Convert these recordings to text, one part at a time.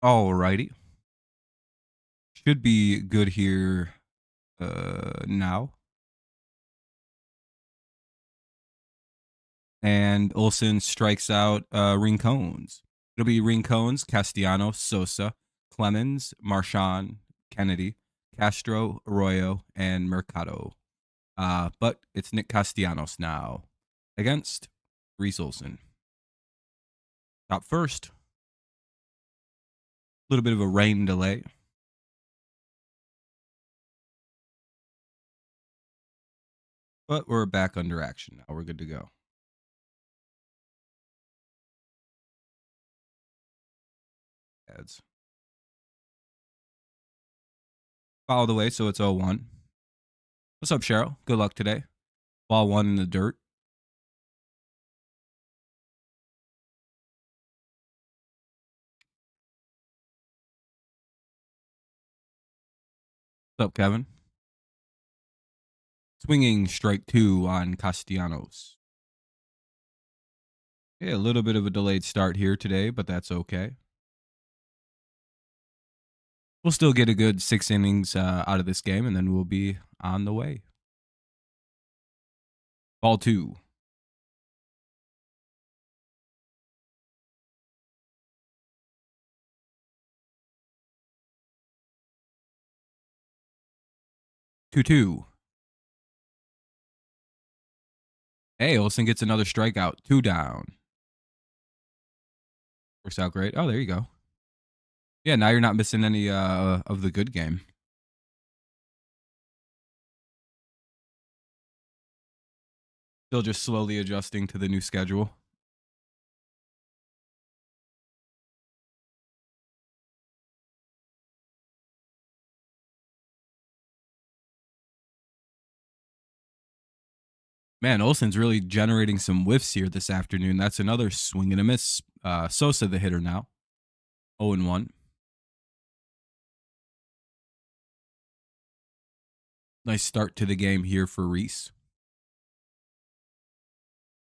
Alrighty. Should be good here now. And Olson strikes out Rincones. It'll be Rincones, Castellanos, Sosa, Clemens, Marchand, Kennedy, Castro, Arroyo, and Mercado. But it's Nick Castellanos now against Reese Olson. Top first. A little bit of a rain delay. But we're back under action now. We're good to go. Ads. Follow the way, so it's 0-1. What's up, Cheryl? Good luck today. Ball one in the dirt. What's up, Kevin? Swinging strike two on Castellanos. Yeah, a little bit of a delayed start here today, but that's okay. We'll still get a good 6 innings out of this game, and then we'll be on the way. Ball two. Two. Hey, Olsen gets another strikeout. 2 down. Works out great. Oh, there you go. Yeah, now you're not missing any of the good game. Still just slowly adjusting to the new schedule. Man, Olsen's really generating some whiffs here this afternoon. That's another swing and a miss. Sosa, the hitter now. 0-1. Nice start to the game here for Reese.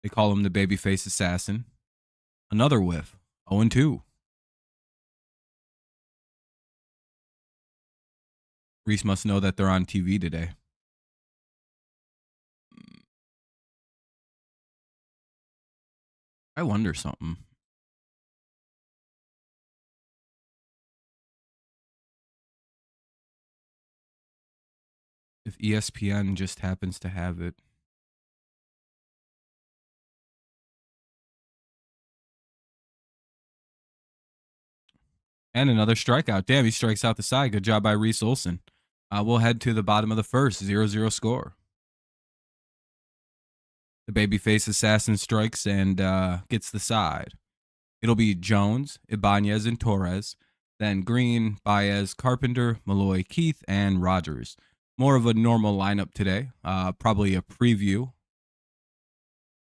They call him the babyface assassin. Another whiff. 0-2. Reese must know that they're on TV today. I wonder something. If ESPN just happens to have it. And another strikeout. Damn, he strikes out the side. Good job by Reese Olson. We'll head to the bottom of the first. 0-0 score. The babyface assassin strikes and gets the side. It'll be Jones, Ibanez, and Torres. Then Green, Baez, Carpenter, Malloy, Keith, and Rogers. More of a normal lineup today. Probably a preview.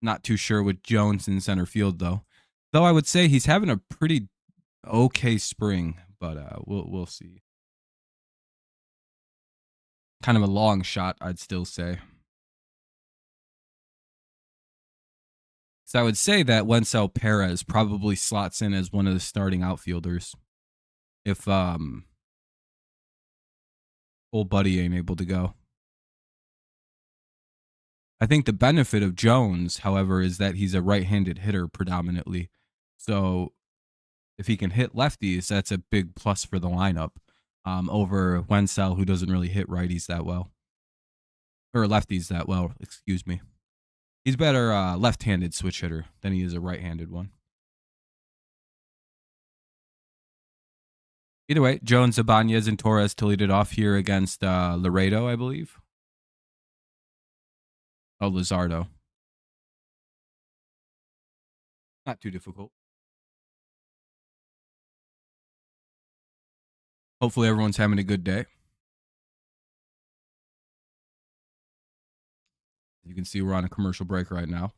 Not too sure with Jones in center field, though. Though I would say he's having a pretty okay spring, but we'll see. Kind of a long shot, I'd still say. So I would say that Wencel Perez probably slots in as one of the starting outfielders if old buddy ain't able to go. I think the benefit of Jones, however, is that he's a right-handed hitter predominantly. So if he can hit lefties, that's a big plus for the lineup over Wencel, who doesn't really hit righties that well. Or lefties that well, excuse me. He's better left-handed switch hitter than he is a right-handed one. Either way, Jones, Ibanez, and Torres to lead it off here against Laredo, I believe. Oh, Lizardo. Not too difficult. Hopefully everyone's having a good day. You can see we're on a commercial break right now.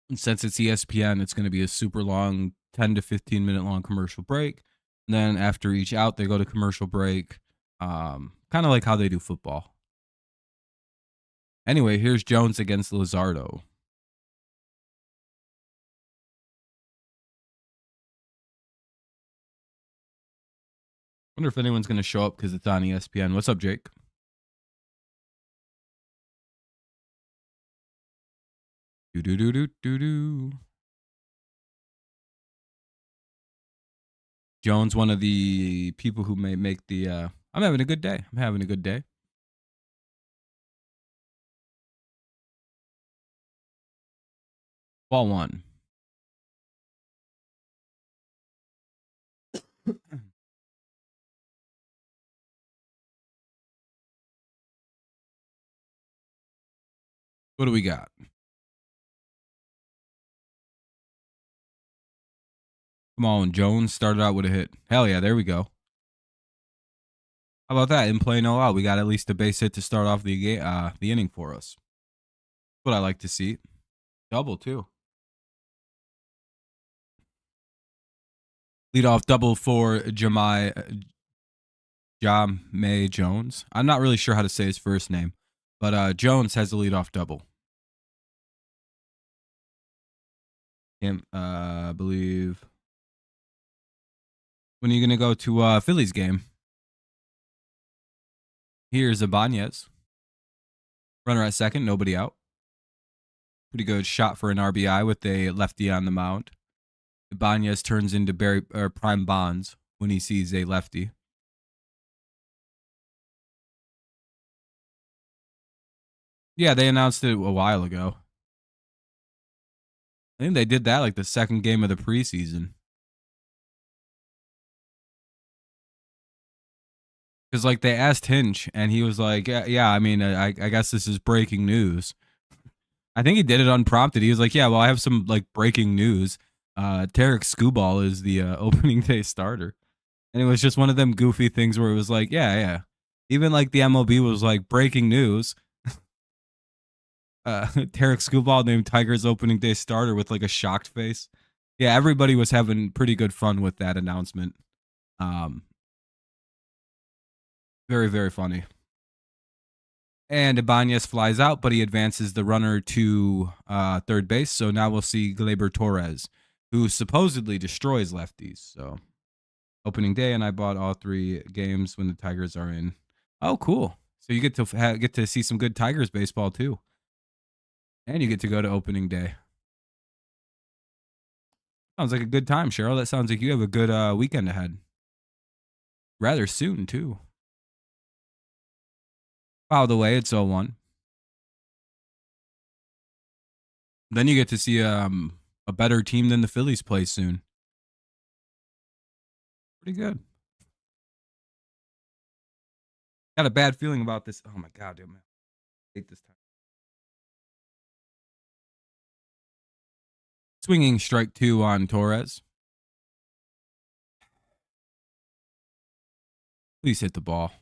And since it's ESPN, it's going to be a super long 10 to 15 minute long commercial break. And then after each out, they go to commercial break. Kind of like how they do football. Anyway, here's Jones against Lizardo. Wonder if anyone's going to show up because it's on ESPN. What's up, Jake? Do do do do do do. Jones, one of the people who may make the. I'm having a good day. I'm having a good day. Ball one. What do we got? Come on, Jones started out with a hit. Hell yeah, there we go. How about that? In play no out, we got at least a base hit to start off the inning for us. What I like to see. Double too. Lead off double for Jamai Jones. I'm not really sure how to say his first name, but Jones has the leadoff double. I believe. When are you gonna go to Phillies game? Here's Ibanez. Runner at second, nobody out. Pretty good shot for an RBI with a lefty on the mound. Ibanez turns into prime Bonds when he sees a lefty. Yeah, they announced it a while ago. I think they did that like the second game of the preseason. Because like they asked Hinch, and he was like, "Yeah, I mean, I guess this is breaking news." I think he did it unprompted. He was like, "Yeah, well, I have some like breaking news. Tarek Skubal is the opening day starter," and it was just one of them goofy things where it was like, "Yeah." Even like the MLB was like breaking news. Tarek Skubal named Tigers opening day starter with like a shocked face. Yeah, everybody was having pretty good fun with that announcement. Very, very funny. And Ibanez flies out, but he advances the runner to third base. So now we'll see Gleyber Torres, who supposedly destroys lefties. So opening day, and I bought all 3 games when the Tigers are in. Oh, cool! So you get to see some good Tigers baseball too, and you get to go to opening day. Sounds like a good time, Cheryl. That sounds like you have a good weekend ahead. Rather soon too. By the way, it's 0-1. Then you get to see a better team than the Phillies play soon. Pretty good. Got a bad feeling about this. Oh my god, dude, man. I hate this time. Swinging strike 2 on Torres. Please hit the ball.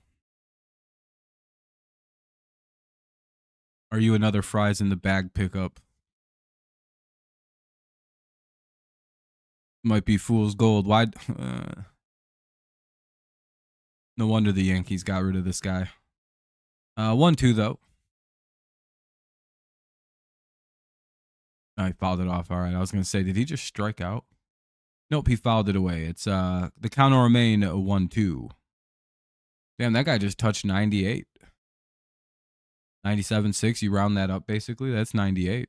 Are you another fries in the bag pickup? Might be fool's gold. Why? No wonder the Yankees got rid of this guy. 1-2 though. Oh, he fouled it off. All right. I was gonna say, did he just strike out? Nope, he fouled it away. It's the count will remain 1-2. Damn, that guy just touched 98. 97.6. You round that up basically. That's 98.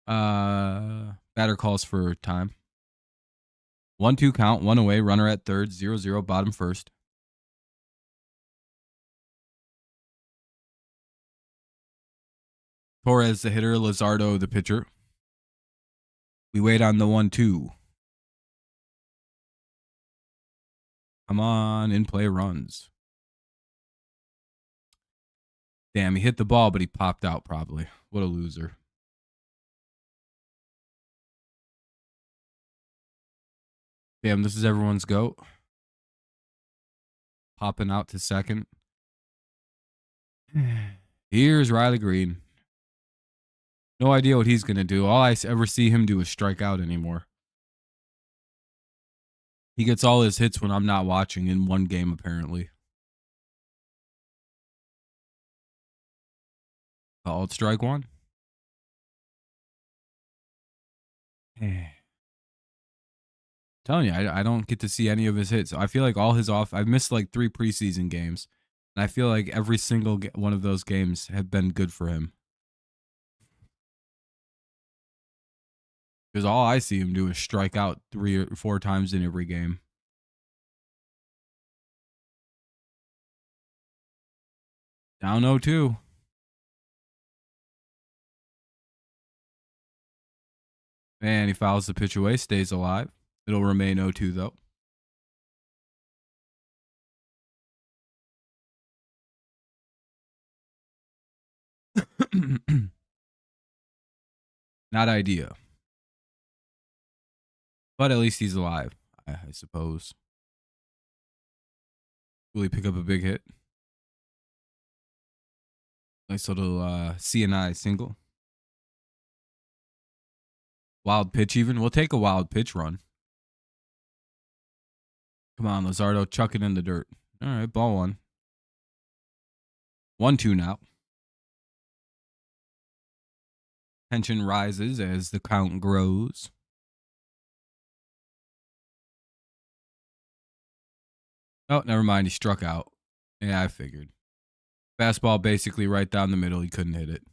Batter calls for time. 1-2 count, 1 away, runner at third, 0-0, bottom first. Torres the hitter, Luzardo the pitcher. We wait on the 1-2. Come on, in play runs. Damn, he hit the ball, but he popped out probably. What a loser. Damn, this is everyone's goat. Popping out to second. Here's Riley Green. No idea what he's going to do. All I ever see him do is strike out anymore. He gets all his hits when I'm not watching in one game, apparently. Called strike 1. Telling you, I don't get to see any of his hits. I feel like all his off. I've missed like 3 preseason games, and I feel like every single one of those games have been good for him. Because all I see him do is strike out 3 or 4 times in every game. Down 0-2. And he fouls the pitch away, stays alive. It'll remain 0-2 though. Not idea. But at least he's alive, I suppose. Will he pick up a big hit? Nice little CNI single. Wild pitch even. We'll take a wild pitch run. Come on, Luzardo. Chuck it in the dirt. All right, ball 1. 1-2 now. Tension rises as the count grows. Oh, never mind. He struck out. Yeah, I figured. Fastball basically right down the middle. He couldn't hit it.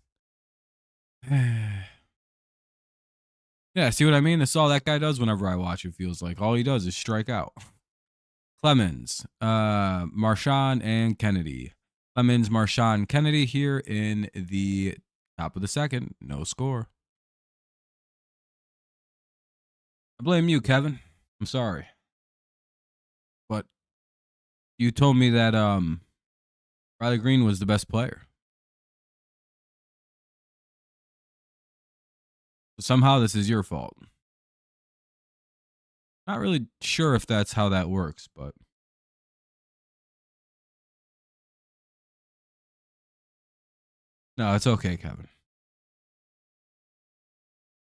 Yeah, see what I mean? That's all that guy does whenever I watch it, feels like. All he does is strike out. Clemens, Marchand, and Kennedy. Clemens, Marchand, Kennedy here in the top of the second. No score. I blame you, Kevin. I'm sorry. But you told me that Riley Green was the best player. So somehow this is your fault. Not really sure if that's how that works, but no, it's okay, Kevin.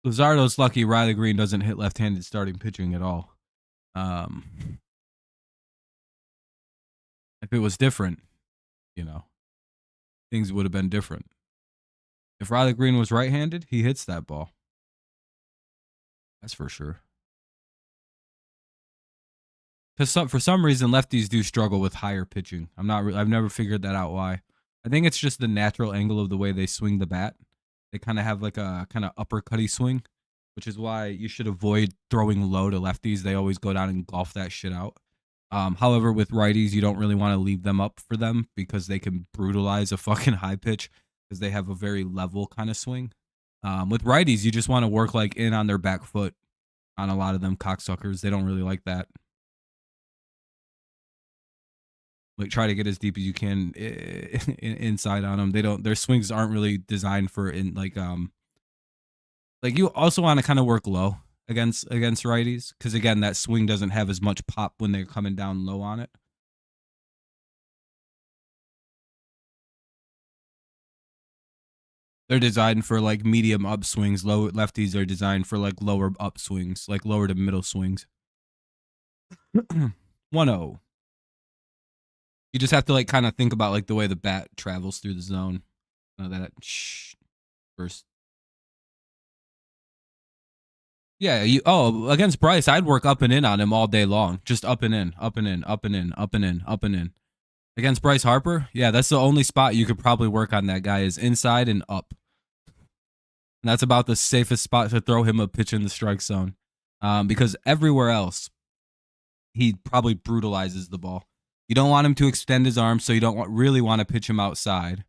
Luzardo's lucky Riley Green doesn't hit left-handed starting pitching at all. If it was different, you know, things would have been different. If Riley Green was right-handed, he hits that ball. That's for sure. Because for some reason, lefties do struggle with higher pitching. I've never figured that out why. I think it's just the natural angle of the way they swing the bat. They kind of have like a kind of uppercutty swing, which is why you should avoid throwing low to lefties. They always go down and golf that shit out. However, with righties, you don't really want to leave them up for them because they can brutalize a fucking high pitch because they have a very level kind of swing. With righties, you just want to work like in on their back foot on a lot of them cocksuckers. They don't really like that. Like try to get as deep as you can inside on them. They don't. Their swings aren't really designed for in like you also want to kind of work low against righties because again that swing doesn't have as much pop when they're coming down low on it. They're designed for like medium upswings. Low lefties are designed for like lower upswings, like lower to middle swings. 1-0. You just have to like kind of think about like the way the bat travels through the zone. That first. Yeah, against Bryce, I'd work up and in on him all day long. Just up and in, up and in, up and in, up and in, up and in. Against Bryce Harper, yeah, that's the only spot you could probably work on that guy is inside and up. And that's about the safest spot to throw him a pitch in the strike zone. Because everywhere else, he probably brutalizes the ball. You don't want him to extend his arms, so you don't really want to pitch him outside.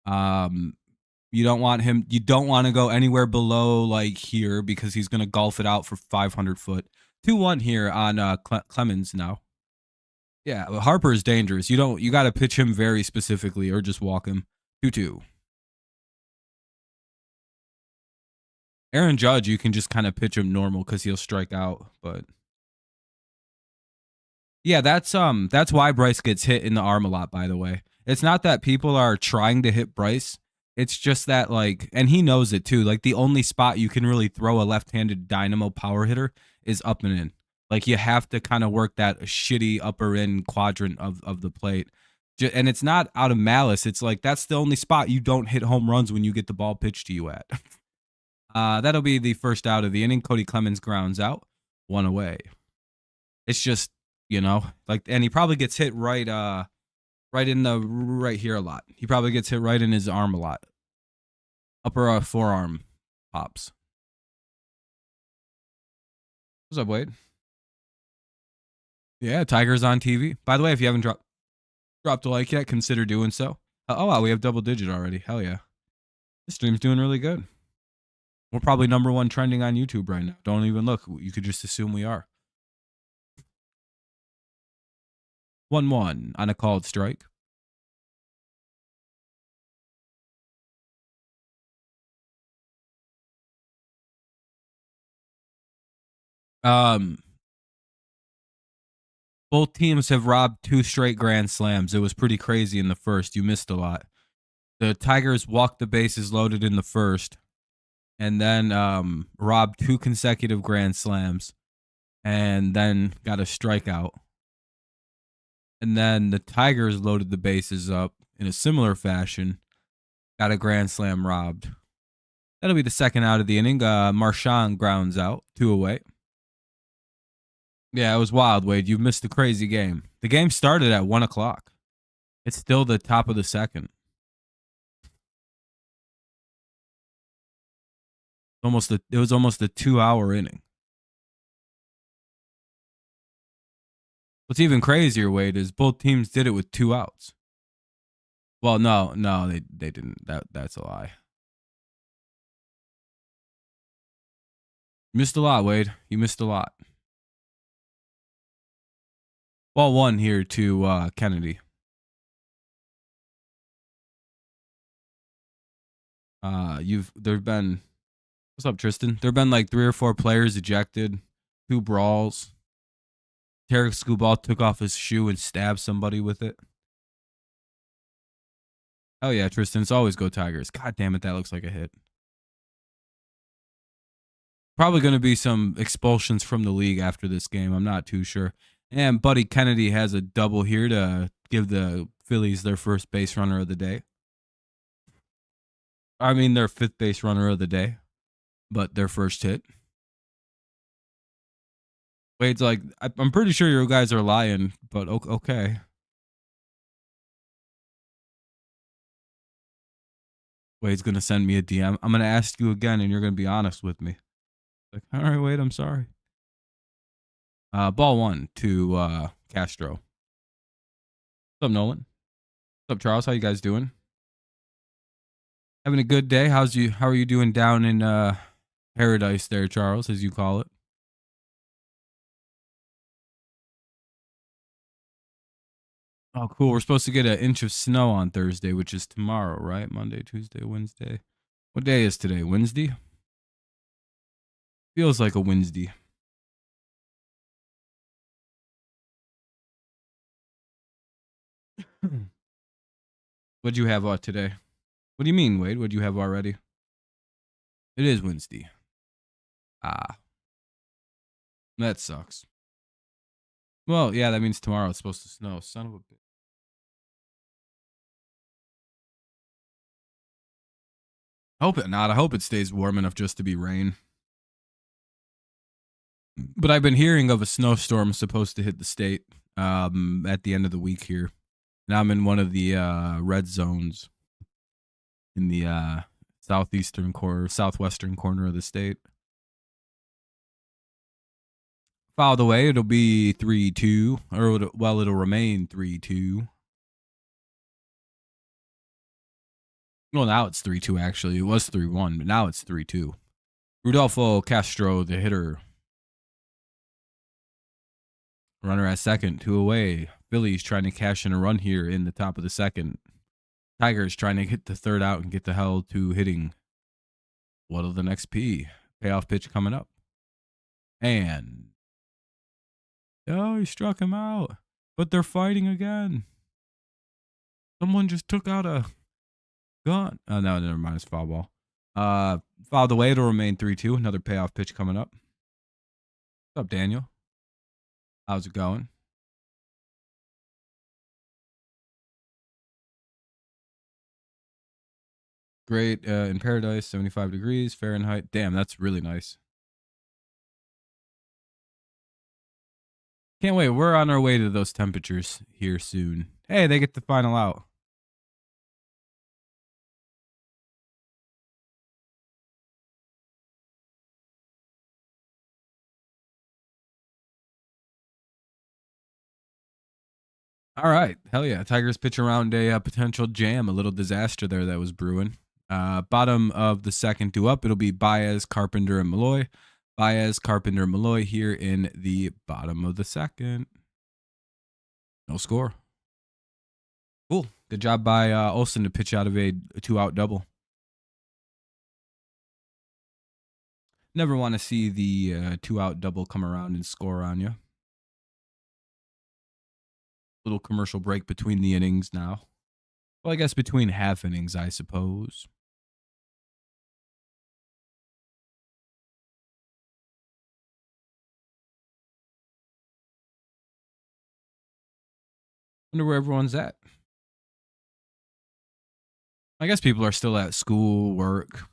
You don't want to go anywhere below like here because he's going to golf it out for 500 foot. 2-1 here on Clemens now. Yeah, Harper is dangerous. You got to pitch him very specifically or just walk him. 2-2. Aaron Judge, you can just kind of pitch him normal because he'll strike out, but yeah, that's why Bryce gets hit in the arm a lot, by the way. It's not that people are trying to hit Bryce. It's just that like, and he knows it too. Like the only spot you can really throw a left-handed dynamo power hitter is up and in. Like you have to kind of work that shitty upper end quadrant of the plate. And it's not out of malice. It's like that's the only spot you don't hit home runs when you get the ball pitched to you at. That'll be the first out of the inning. Cody Clemens grounds out. 1 away. It's just, like, and he probably gets hit right in the right here a lot. He probably gets hit right in his arm a lot. Upper forearm pops. What's up, Wade? Yeah, Tiger's on TV. By the way, if you haven't dropped a like yet, consider doing so. Oh wow, we have double digit already. Hell yeah. This stream's doing really good. We're probably #1 trending on YouTube right now. Don't even look. You could just assume we are. 1-1 on a called strike. Both teams have robbed 2 straight grand slams. It was pretty crazy in the first. You missed a lot. The Tigers walked the bases loaded in the first, and then robbed 2 consecutive grand slams, and then got a strikeout. And then the Tigers loaded the bases up in a similar fashion, got a grand slam robbed. That'll be the second out of the inning. Marchand grounds out, 2 away. Yeah, it was wild, Wade. You missed a crazy game. The game started at 1 o'clock. It's still the top of the second. It was almost a 2-hour inning. What's even crazier, Wade, is both teams did it with 2 outs. Well, no, they didn't. That's a lie. You missed a lot, Wade. You missed a lot. Ball 1 here to Kennedy. There've been, what's up, Tristan? There've been like 3 or 4 players ejected, 2 brawls. Tarek Skubal took off his shoe and stabbed somebody with it. Oh yeah, Tristan, it's always go Tigers. God damn it, that looks like a hit. Probably going to be some expulsions from the league after this game. I'm not too sure. And Buddy Kennedy has a double here to give the Phillies their first base runner of the day. I mean, their 5th base runner of the day, but their first hit. Wade's like, I'm pretty sure you guys are lying, but okay. Wade's going to send me a DM. I'm going to ask you again, and you're going to be honest with me. Like, all right, Wade, I'm sorry. Ball 1 to Castro. What's up, Nolan? What's up, Charles? How you guys doing? Having a good day? How are you doing down in paradise there, Charles, as you call it? Oh, cool. We're supposed to get an inch of snow on Thursday, which is tomorrow, right? Monday, Tuesday, Wednesday. What day is today? Wednesday? Feels like a Wednesday. What'd you have today? What do you mean, Wade? What'd you have already? It is Wednesday. Ah. That sucks. Well, yeah, that means tomorrow it's supposed to snow. Son of a bitch. Hope it not. I hope it stays warm enough just to be rain. But I've been hearing of a snowstorm supposed to hit the state at the end of the week here. And I'm in one of the red zones in the southwestern corner of the state. Fouled away, it'll be 3-2, it'll remain 3-2. Well, now it's 3-2, actually. It was 3-1, but now it's 3-2. Rudolfo Castro, the hitter. Runner at second, 2 away. Phillies trying to cash in a run here in the top of the second. Tigers trying to hit the third out and get the hell to hitting. What'll the next P? Payoff pitch coming up. And oh, he struck him out. But they're fighting again. Someone just took out a gun. Oh, no, never mind. It's foul ball. Fouled away. It'll remain 3-2. Another payoff pitch coming up. What's up, Daniel? How's it going? Great. In paradise, 75 degrees Fahrenheit. Damn, that's really nice. Can't wait. We're on our way to those temperatures here soon. Hey, they get the final out. All right. Hell yeah. Tigers pitch around a potential jam, a little disaster there that was brewing. Bottom of the second due up. It'll be Baez, Carpenter, and Malloy. Baez, Carpenter, Malloy here in the bottom of the second. No score. Cool. Good job by Olsen to pitch out of a 2-out double. Never want to see the 2-out double come around and score on you. Little commercial break between the innings now. Well, I guess between half innings, I suppose. Wonder where everyone's at. I guess people are still at school, work.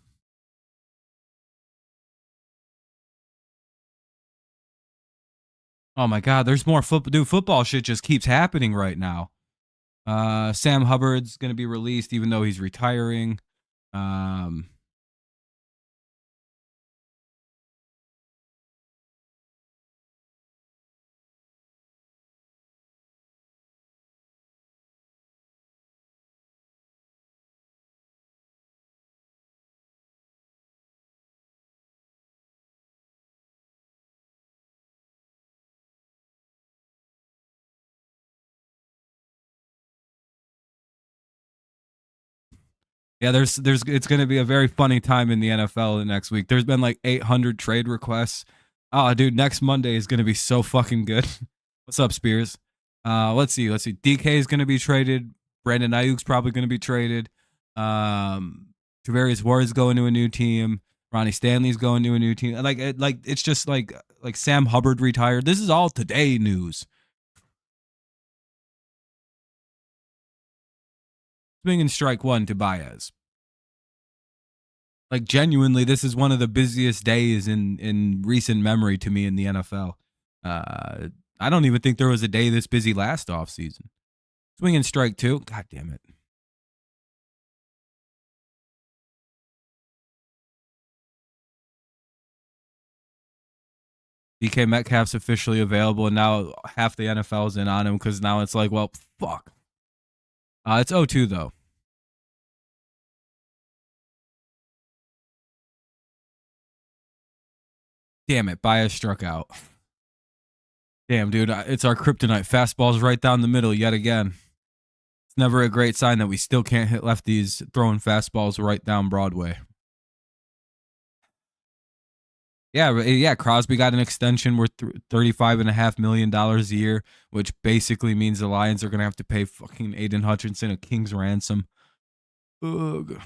Oh my God, there's more football. Dude, football shit just keeps happening right now. Sam Hubbard's going to be released even though he's retiring. Yeah, there's it's going to be a very funny time in the NFL the next week. There's been like 800 trade requests. Oh, dude, next Monday is going to be so fucking good. What's up, Spears? Let's see. DK is going to be traded. Brandon Ayuk's probably going to be traded. Tavarius Ward's going to a new team. Ronnie Stanley's going to a new team. Like it's just like Sam Hubbard retired. This is all today news. Swing and strike one to Baez. Like genuinely, this is one of the busiest days in recent memory to me in the NFL. I don't even think there was a day this busy last offseason. Swing and strike two. God damn it. DK Metcalf's officially available, and now half the NFL's in on him because now it's like, well, fuck. It's 0-2, though. Damn it. Baez struck out. Damn, dude. It's our kryptonite. Fastball's right down the middle yet again. It's never a great sign that we still can't hit lefties throwing fastballs right down Broadway. Yeah. Crosby got an extension worth $35.5 million a year, which basically means the Lions are going to have to pay fucking Aiden Hutchinson a king's ransom. Ugh.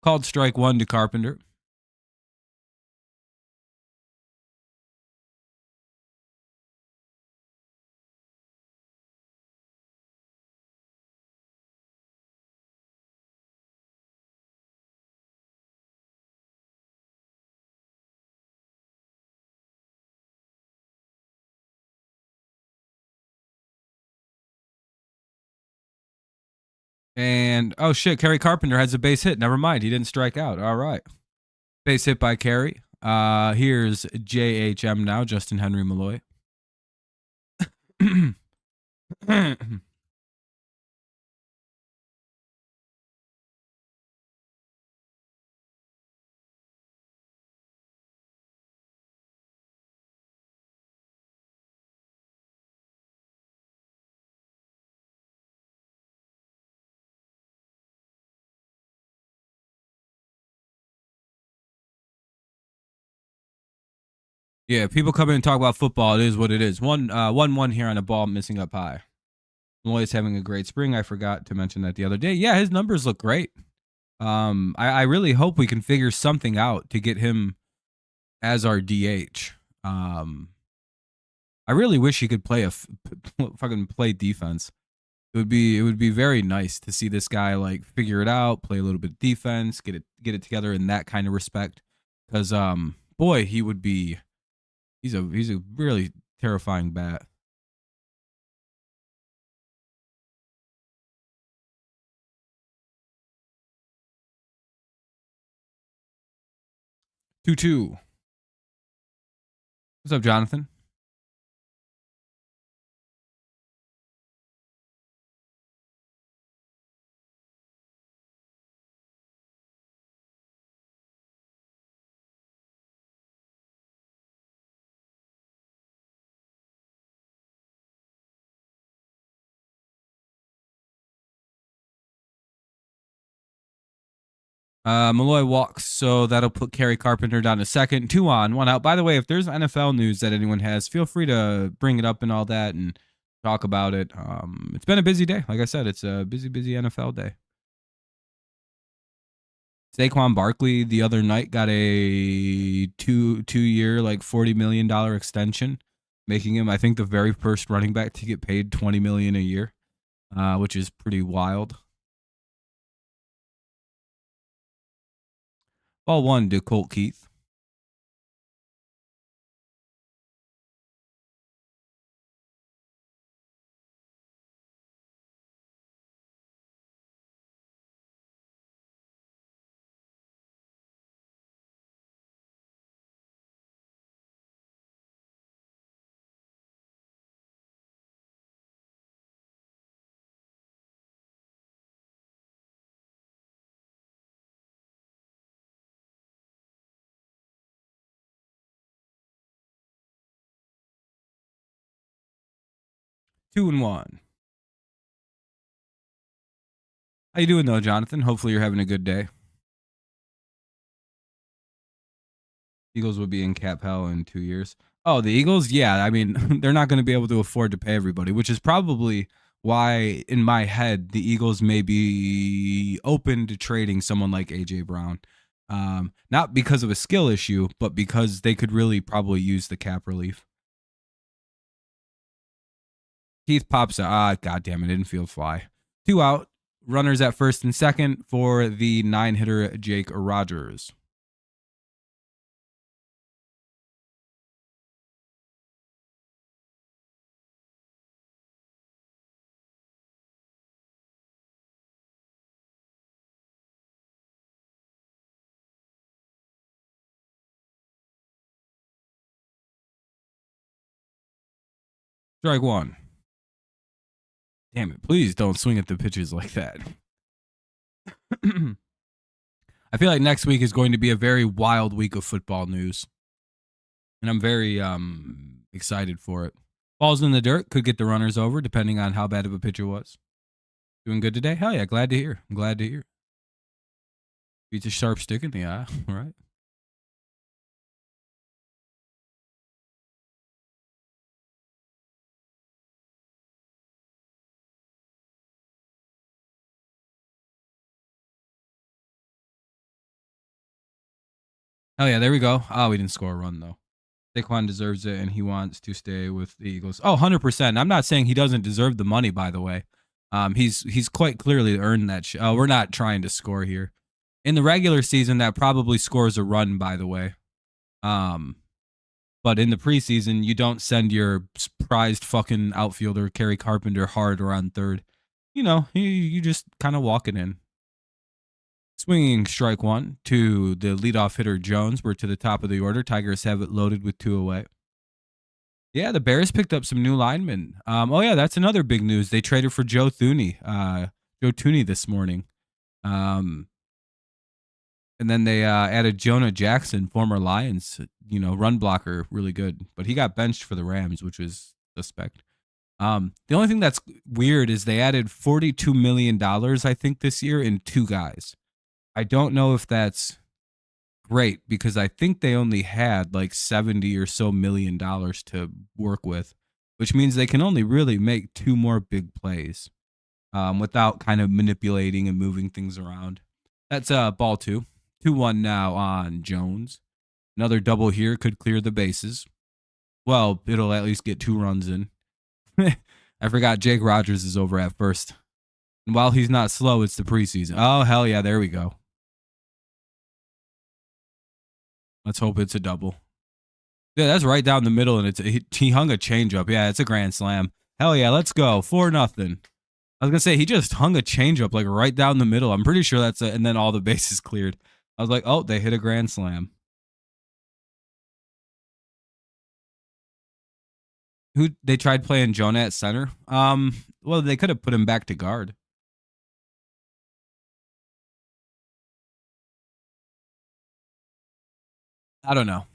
Called strike one to Carpenter. And, oh shit, Kerry Carpenter has a base hit. Never mind. He didn't strike out. All right. Base hit by Kerry. Here's JHM now, Justin Henry Malloy. Yeah, people come in and talk about football. It is what it is. 1-1 here on a ball missing up high. Malloy's having a great spring. I forgot to mention that the other day. Yeah, his numbers look great. I really hope we can figure something out to get him as our DH. I really wish he could play fucking play defense. It would be very nice to see this guy like figure it out, play a little bit of defense, get it together in that kind of respect. Because boy, he would be. He's a really terrifying bat. 2-2. What's up, Jonathan? Malloy walks, so that'll put Kerry Carpenter down to second. 2 on, 1 out. By the way, if there's NFL news that anyone has, feel free to bring it up and all that and talk about it. It's been a busy day. Like I said, it's a busy NFL day. Saquon Barkley the other night got a two-year, like $40 million extension, making him, I think, the very first running back to get paid $20 million a year, which is pretty wild. Ball 1 to Colt Keith. Two and 1. How you doing though, Jonathan? Hopefully you're having a good day. Eagles will be in cap hell in 2 years. Oh, the Eagles? Yeah, I mean, they're not going to be able to afford to pay everybody, which is probably why, in my head, the Eagles may be open to trading someone like A.J. Brown. Not because of a skill issue, but because they could really probably use the cap relief. Keith pops out. God damn it, didn't feel fly. 2 out. Runners at first and second for the 9-hitter Jake Rogers. Strike 1. Damn it, please don't swing at the pitches like that. I feel like next week is going to be a very wild week of football news. And I'm very excited for it. Balls in the dirt, could get the runners over, depending on how bad of a pitcher was. Doing good today? Hell yeah, glad to hear. I'm glad to hear. Beats a sharp stick in the eye. All right. Hell yeah, there we go. Oh, we didn't score a run, though. Saquon deserves it, and he wants to stay with the Eagles. Oh, 100%. I'm not saying he doesn't deserve the money, by the way. He's quite clearly earned that. We're not trying to score here. In the regular season, that probably scores a run, by the way. But in the preseason, you don't send your prized fucking outfielder, Kerry Carpenter, hard around third. You know, you just kind of walk it in. Swinging strike 1 to the leadoff hitter Jones. We're to the top of the order. Tigers have it loaded with 2 away. Yeah, the Bears picked up some new linemen. Oh yeah, that's another big news. They traded for Joe Thuney. Joe Thuney this morning. And then they added Jonah Jackson, former Lions, run blocker, really good. But he got benched for the Rams, which was suspect. The only thing that's weird is they added $42 million, I think, this year in 2 guys. I don't know if that's great because I think they only had like 70 or so million dollars to work with, which means they can only really make 2 more big plays without kind of manipulating and moving things around. That's ball 2. 2-1 now on Jones. Another double here could clear the bases. Well, it'll at least get 2 runs in. I forgot Jake Rogers is over at first. And while he's not slow, it's the preseason. Oh, hell yeah, there we go. Let's hope it's a double. Yeah, that's right down the middle, and he hung a changeup. Yeah, it's a grand slam. Hell yeah, let's go 4-0. I was gonna say he just hung a changeup like right down the middle. I'm pretty sure that's it, and then all the bases cleared. I was like, oh, they hit a grand slam. Who they tried playing Jonah at center? Well, they could have put him back to guard. I don't know.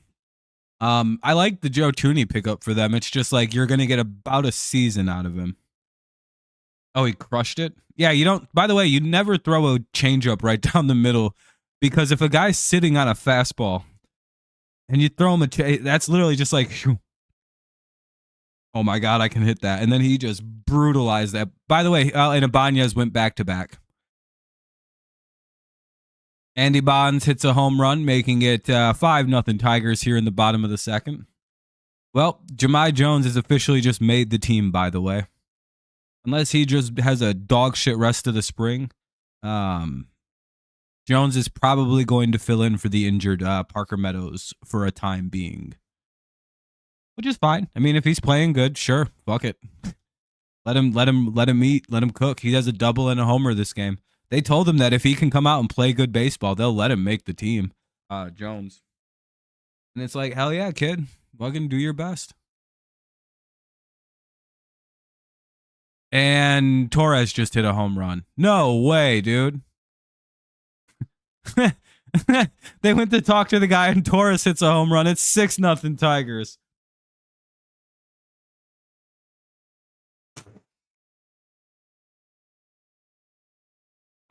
I like the Joe Tooney pickup for them. It's just like you're gonna get about a season out of him. Oh, he crushed it. Yeah, you don't. By the way, you never throw a changeup right down the middle because if a guy's sitting on a fastball and you throw him that's literally just like, oh my god, I can hit that, and then he just brutalized that. By the way, and Ibanez went back to back. Andy Bonds hits a home run, making it 5-0 Tigers here in the bottom of the second. Well, Jahmai Jones has officially just made the team, by the way. Unless he just has a dog shit rest of the spring. Jones is probably going to fill in for the injured Parker Meadows for a time being. Which is fine. I mean, if he's playing good, sure, fuck it. Let him eat, let him cook. He has a double and a homer this game. They told him that if he can come out and play good baseball, they'll let him make the team. Jones. And it's like, hell yeah, kid. Fucking do your best. And Torres just hit a home run. No way, dude. They went to talk to the guy and Torres hits a home run. It's 6-0 Tigers.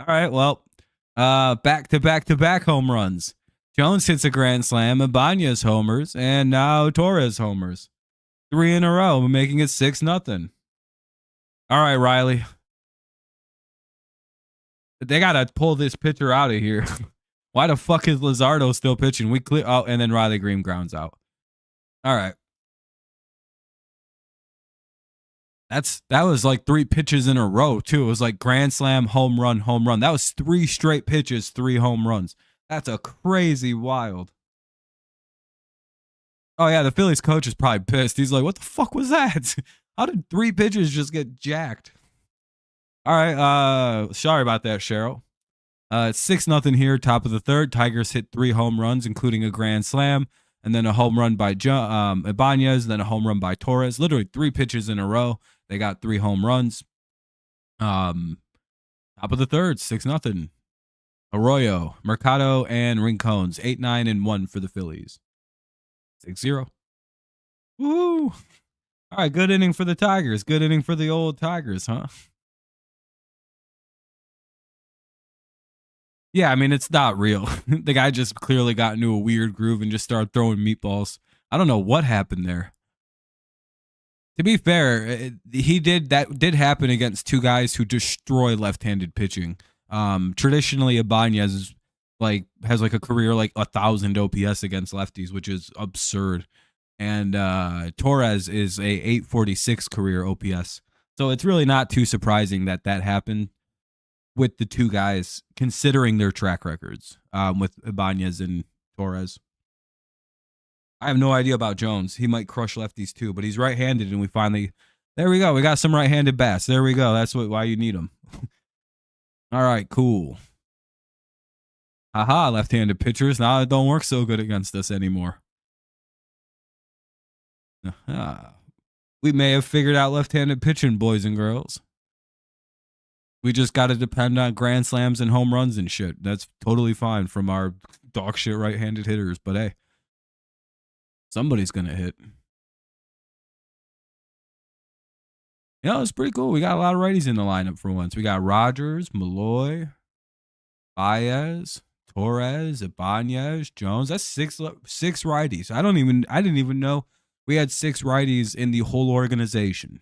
All right, well, back to back home runs. Jones hits a grand slam, Ibanez homers, and now Torres homers. 3 in a row, making it 6-0. All right, Riley. They gotta pull this pitcher out of here. Why the fuck is Luzardo still pitching? We clear. Oh, and then Riley Green grounds out. All right. That was like 3 pitches in a row too. It was like grand slam, home run, home run. That was 3 straight pitches, 3 home runs. That's a crazy wild. Oh yeah, the Phillies coach is probably pissed. He's like, "What the fuck was that? How did 3 pitches just get jacked?" All right, sorry about that, Cheryl. It's 6-0 here, top of the third. Tigers hit 3 home runs, including a grand slam, and then a home run by Ibanez, then a home run by Torres. Literally 3 pitches in a row. They got 3 home runs. Top of the third, 6-0. Arroyo, Mercado, and Rincones, 8-9 and 1 for the Phillies. 6-0. Woo! All right, good inning for the Tigers. Good inning for the old Tigers, huh? Yeah, I mean, it's not real. The guy just clearly got into a weird groove and just started throwing meatballs. I don't know what happened there. To be fair, that did happen against 2 guys who destroy left-handed pitching. Traditionally, Ibanez has like a career like 1,000 OPS against lefties, which is absurd. And Torres is a 846 career OPS. So it's really not too surprising that happened with the 2 guys, considering their track records with Ibanez and Torres. I have no idea about Jones. He might crush lefties too, but he's right-handed, and there we go. We got some right-handed bats. There we go. That's why you need them. All right, cool. Haha, left-handed pitchers. Now it don't work so good against us anymore. We may have figured out left-handed pitching, boys and girls. We just got to depend on grand slams and home runs and shit. That's totally fine from our dog shit right-handed hitters. But hey, somebody's going to hit. Yeah, it's pretty cool. We got a lot of righties in the lineup for once. We got Rogers, Malloy, Baez, Torres, Ibanez, Jones. That's six righties. I didn't even know we had 6 righties in the whole organization.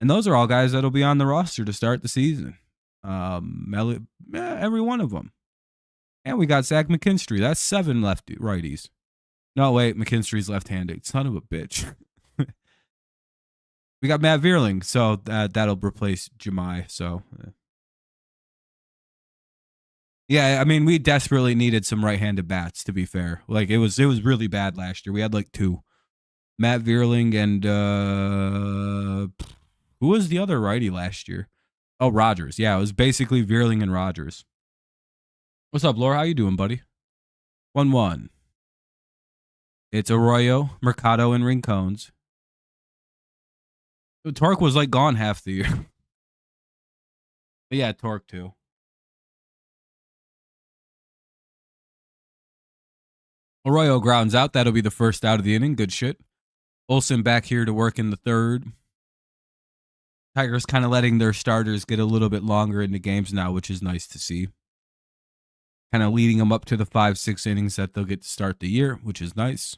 And those are all guys that'll be on the roster to start the season. Every one of them. And we got Zach McKinstry. That's 7 righties. No, wait, McKinstry's left-handed. Son of a bitch. We got Matt Vierling, so that'll replace Jahmai. So Yeah, I mean, we desperately needed some right-handed bats. To be fair, like it was really bad last year. We had like two, Matt Vierling and who was the other righty last year? Oh, Rogers. Yeah, it was basically Vierling and Rogers. What's up, Laura? How you doing, buddy? 1-1. It's Arroyo, Mercado, and Rincones. Torque was like gone half the year. But yeah, Torque too. Arroyo grounds out. That'll be the first out of the inning. Good shit. Olson back here to work in the third. Tigers kind of letting their starters get a little bit longer into games now, which is nice to see. Kind of leading them up to the 5-6 innings that they'll get to start the year, which is nice.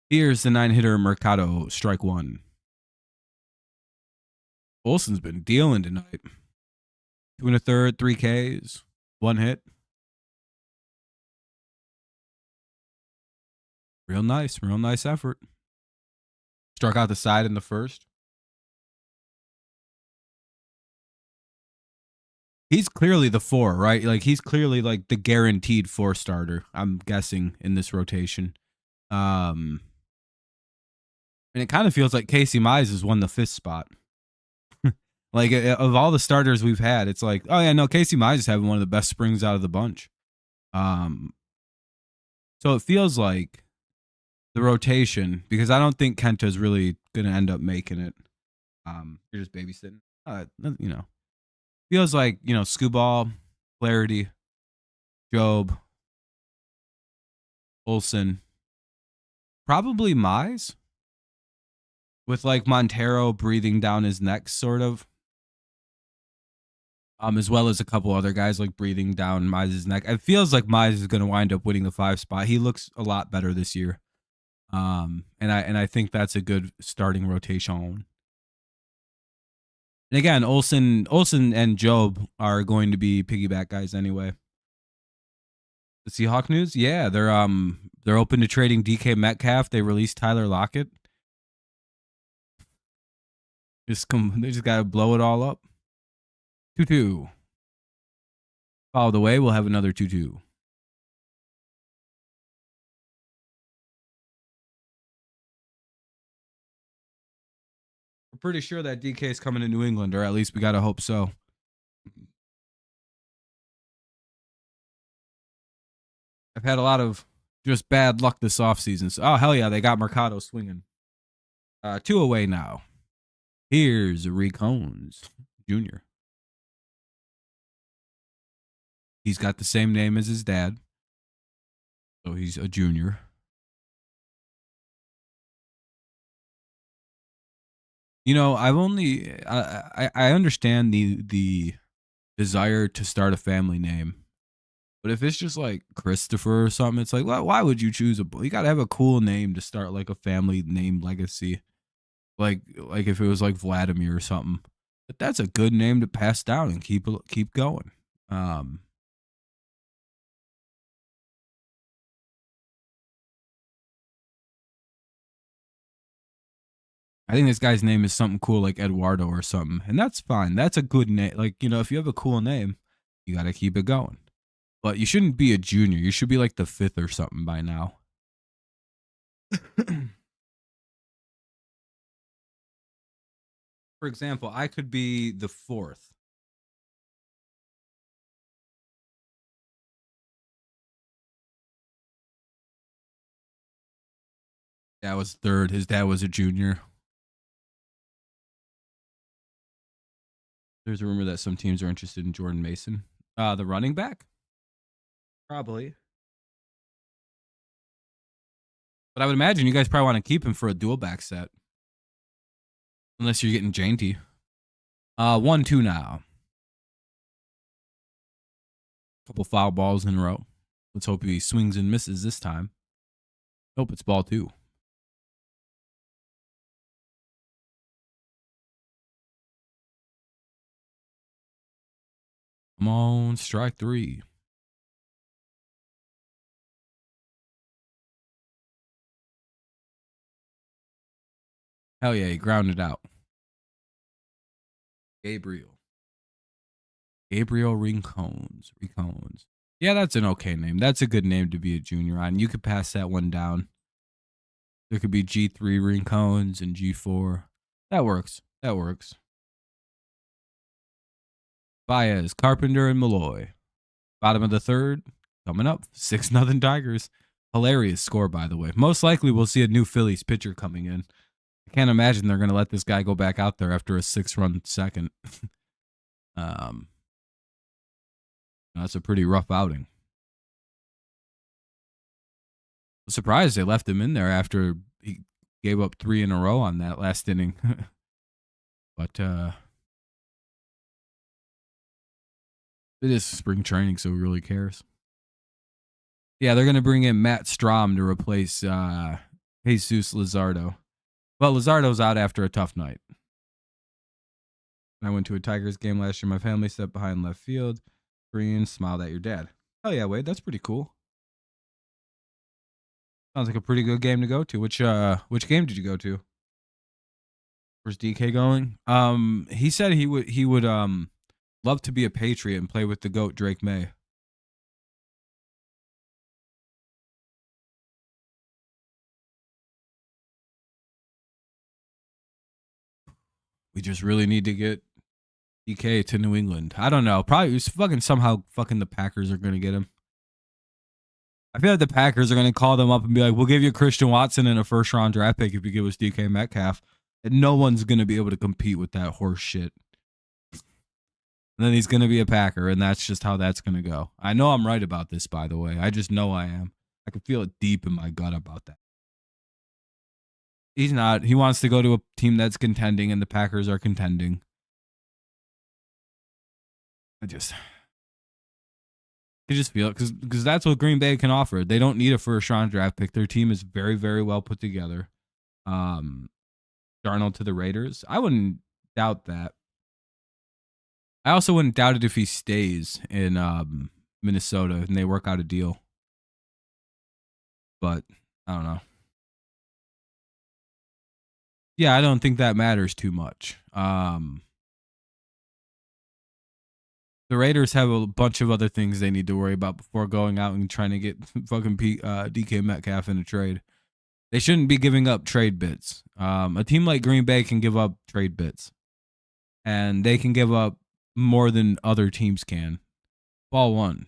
Here's the 9-hitter Mercado, strike one. Olson's been dealing tonight. 2 1/3, 3 Ks, 1 hit. Real nice effort. Struck out the side in the first. He's clearly the 4, right? Like he's clearly like the guaranteed 4 starter, I'm guessing, in this rotation. And it kind of feels like Casey Mize has won the 5th spot. Like of all the starters we've had, it's like, oh yeah, no, Casey Mize is having one of the best springs out of the bunch. So it feels like the rotation, because I don't think Kenta's really gonna end up making it. You're just babysitting. You know, feels like, you know, Skubal, Flaherty, Job, Olson, probably Mize, with like Montero breathing down his neck, sort of. As well as a couple other guys like breathing down Mize's neck. It feels like Mize is going to wind up winning the 5 spot. He looks a lot better this year. And I think that's a good starting rotation. And again, Olson and Job are going to be piggyback guys anyway. The Seahawk news, yeah, they're open to trading DK Metcalf. They released Tyler Lockett. They just gotta blow it all up. 2-2. Follow the way. We'll have another 2-2. We're pretty sure that DK is coming to New England, or at least we gotta hope so. I've had a lot of just bad luck this offseason. So, oh, hell yeah, they got Mercado swinging. 2 away now. Here's Rick Hones Jr. He's got the same name as his dad, so he's a junior. You know, I understand the desire to start a family name, but if it's just like Christopher or something, it's like, why would you choose you got to have a cool name to start like a family name legacy, like if it was like Vladimir or something. But that's a good name to pass down and keep going. I think this guy's name is something cool like Eduardo or something, and that's fine. That's a good name. Like, you know, if you have a cool name, you got to keep it going. But you shouldn't be a junior. You should be like the 5th or something by now. For example, I could be the 4th. Dad was 3rd. His dad was a junior. There's a rumor that some teams are interested in Jordan Mason. The running back? Probably. But I would imagine you guys probably want to keep him for a dual back set. Unless you're getting Jainty. 1-2 now. Couple foul balls in a row. Let's hope he swings and misses this time. Nope, it's ball 2. Come on, strike 3. Hell yeah, he grounded out. Gabriel. Gabriel Rincones. Rincones. Yeah, that's an okay name. That's a good name to be a junior on. You could pass that one down. There could be G3 Rincones and G4. That works. That works. Baez, Carpenter, and Malloy. Bottom of the third. Coming up. 6-0 Tigers. Hilarious score, by the way. Most likely we'll see a new Phillies pitcher coming in. I can't imagine they're going to let this guy go back out there after a 6-run second. That's a pretty rough outing. I'm surprised they left him in there after he gave up 3 in a row on that last inning. But it is spring training, so who really cares? Yeah, they're going to bring in Matt Strom to replace Jesus Luzardo. Well, Luzardo's out after a tough night. I went to a Tigers game last year. My family stepped behind left field. Green smiled at your dad. Oh, yeah, Wade, that's pretty cool. Sounds like a pretty good game to go to. Which game did you go to? Where's DK going? He said he would love to be a Patriot and play with the GOAT Drake May. We just really need to get DK to New England. I don't know. Probably it's somehow the Packers are going to get him. I feel like the Packers are going to call them up and be like, we'll give you Christian Watson and a first-round draft pick if you give us DK Metcalf. And no one's going to be able to compete with that horse shit. And then he's going to be a Packer, and that's just how that's going to go. I know I'm right about this, by the way. I just know I am. I can feel it deep in my gut about that. He's not. He wants to go to a team that's contending, and the Packers are contending. I just feel it because that's what Green Bay can offer. They don't need a first-round draft pick. Their team is very, very well put together. Darnold to the Raiders. I wouldn't doubt that. I also wouldn't doubt it if he stays in Minnesota and they work out a deal. But I don't know. Yeah, I don't think that matters too much. The Raiders have a bunch of other things they need to worry about before going out and trying to get fucking DK Metcalf in a trade. They shouldn't be giving up trade bits. A team like Green Bay can give up trade bits. And they can give up more than other teams can. Ball one.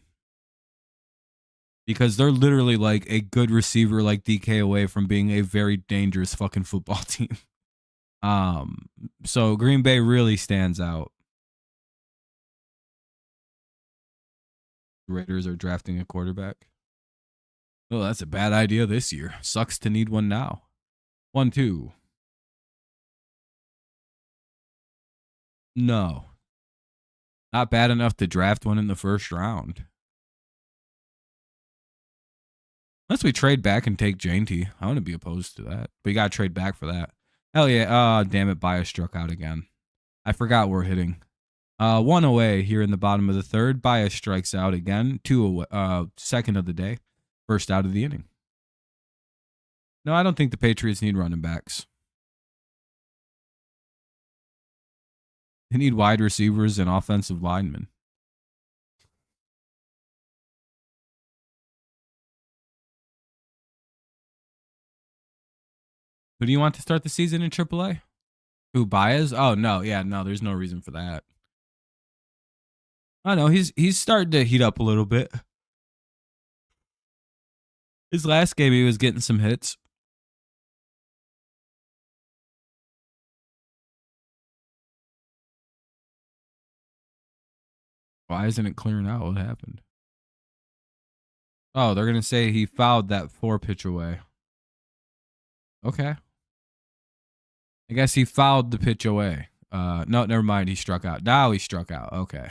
Because they're literally like a good receiver like DK away from being a very dangerous fucking football team. So Green Bay really stands out. The Raiders are drafting a quarterback. Oh, that's a bad idea this year. Sucks to need one now. 1-2. No. Not bad enough to draft one in the first round. Unless we trade back and take Jainty. I wouldn't be opposed to that. But you got to trade back for that. Hell yeah. Damn it. Baez struck out again. I forgot we're hitting. 1 away here in the bottom of the third. Baez strikes out again. 2 away. Second of the day. First out of the inning. No, I don't think the Patriots need running backs. They need wide receivers and offensive linemen. Who do you want to start the season in AAA? Who, Baez? Oh, no. Yeah, no, there's no reason for that. I know, he's starting to heat up a little bit. His last game, he was getting some hits. Why isn't it clearing out? What happened? Oh, they're going to say he fouled that 4-pitch away. Okay. I guess he fouled the pitch away. No, never mind. He struck out. Now he struck out. Okay.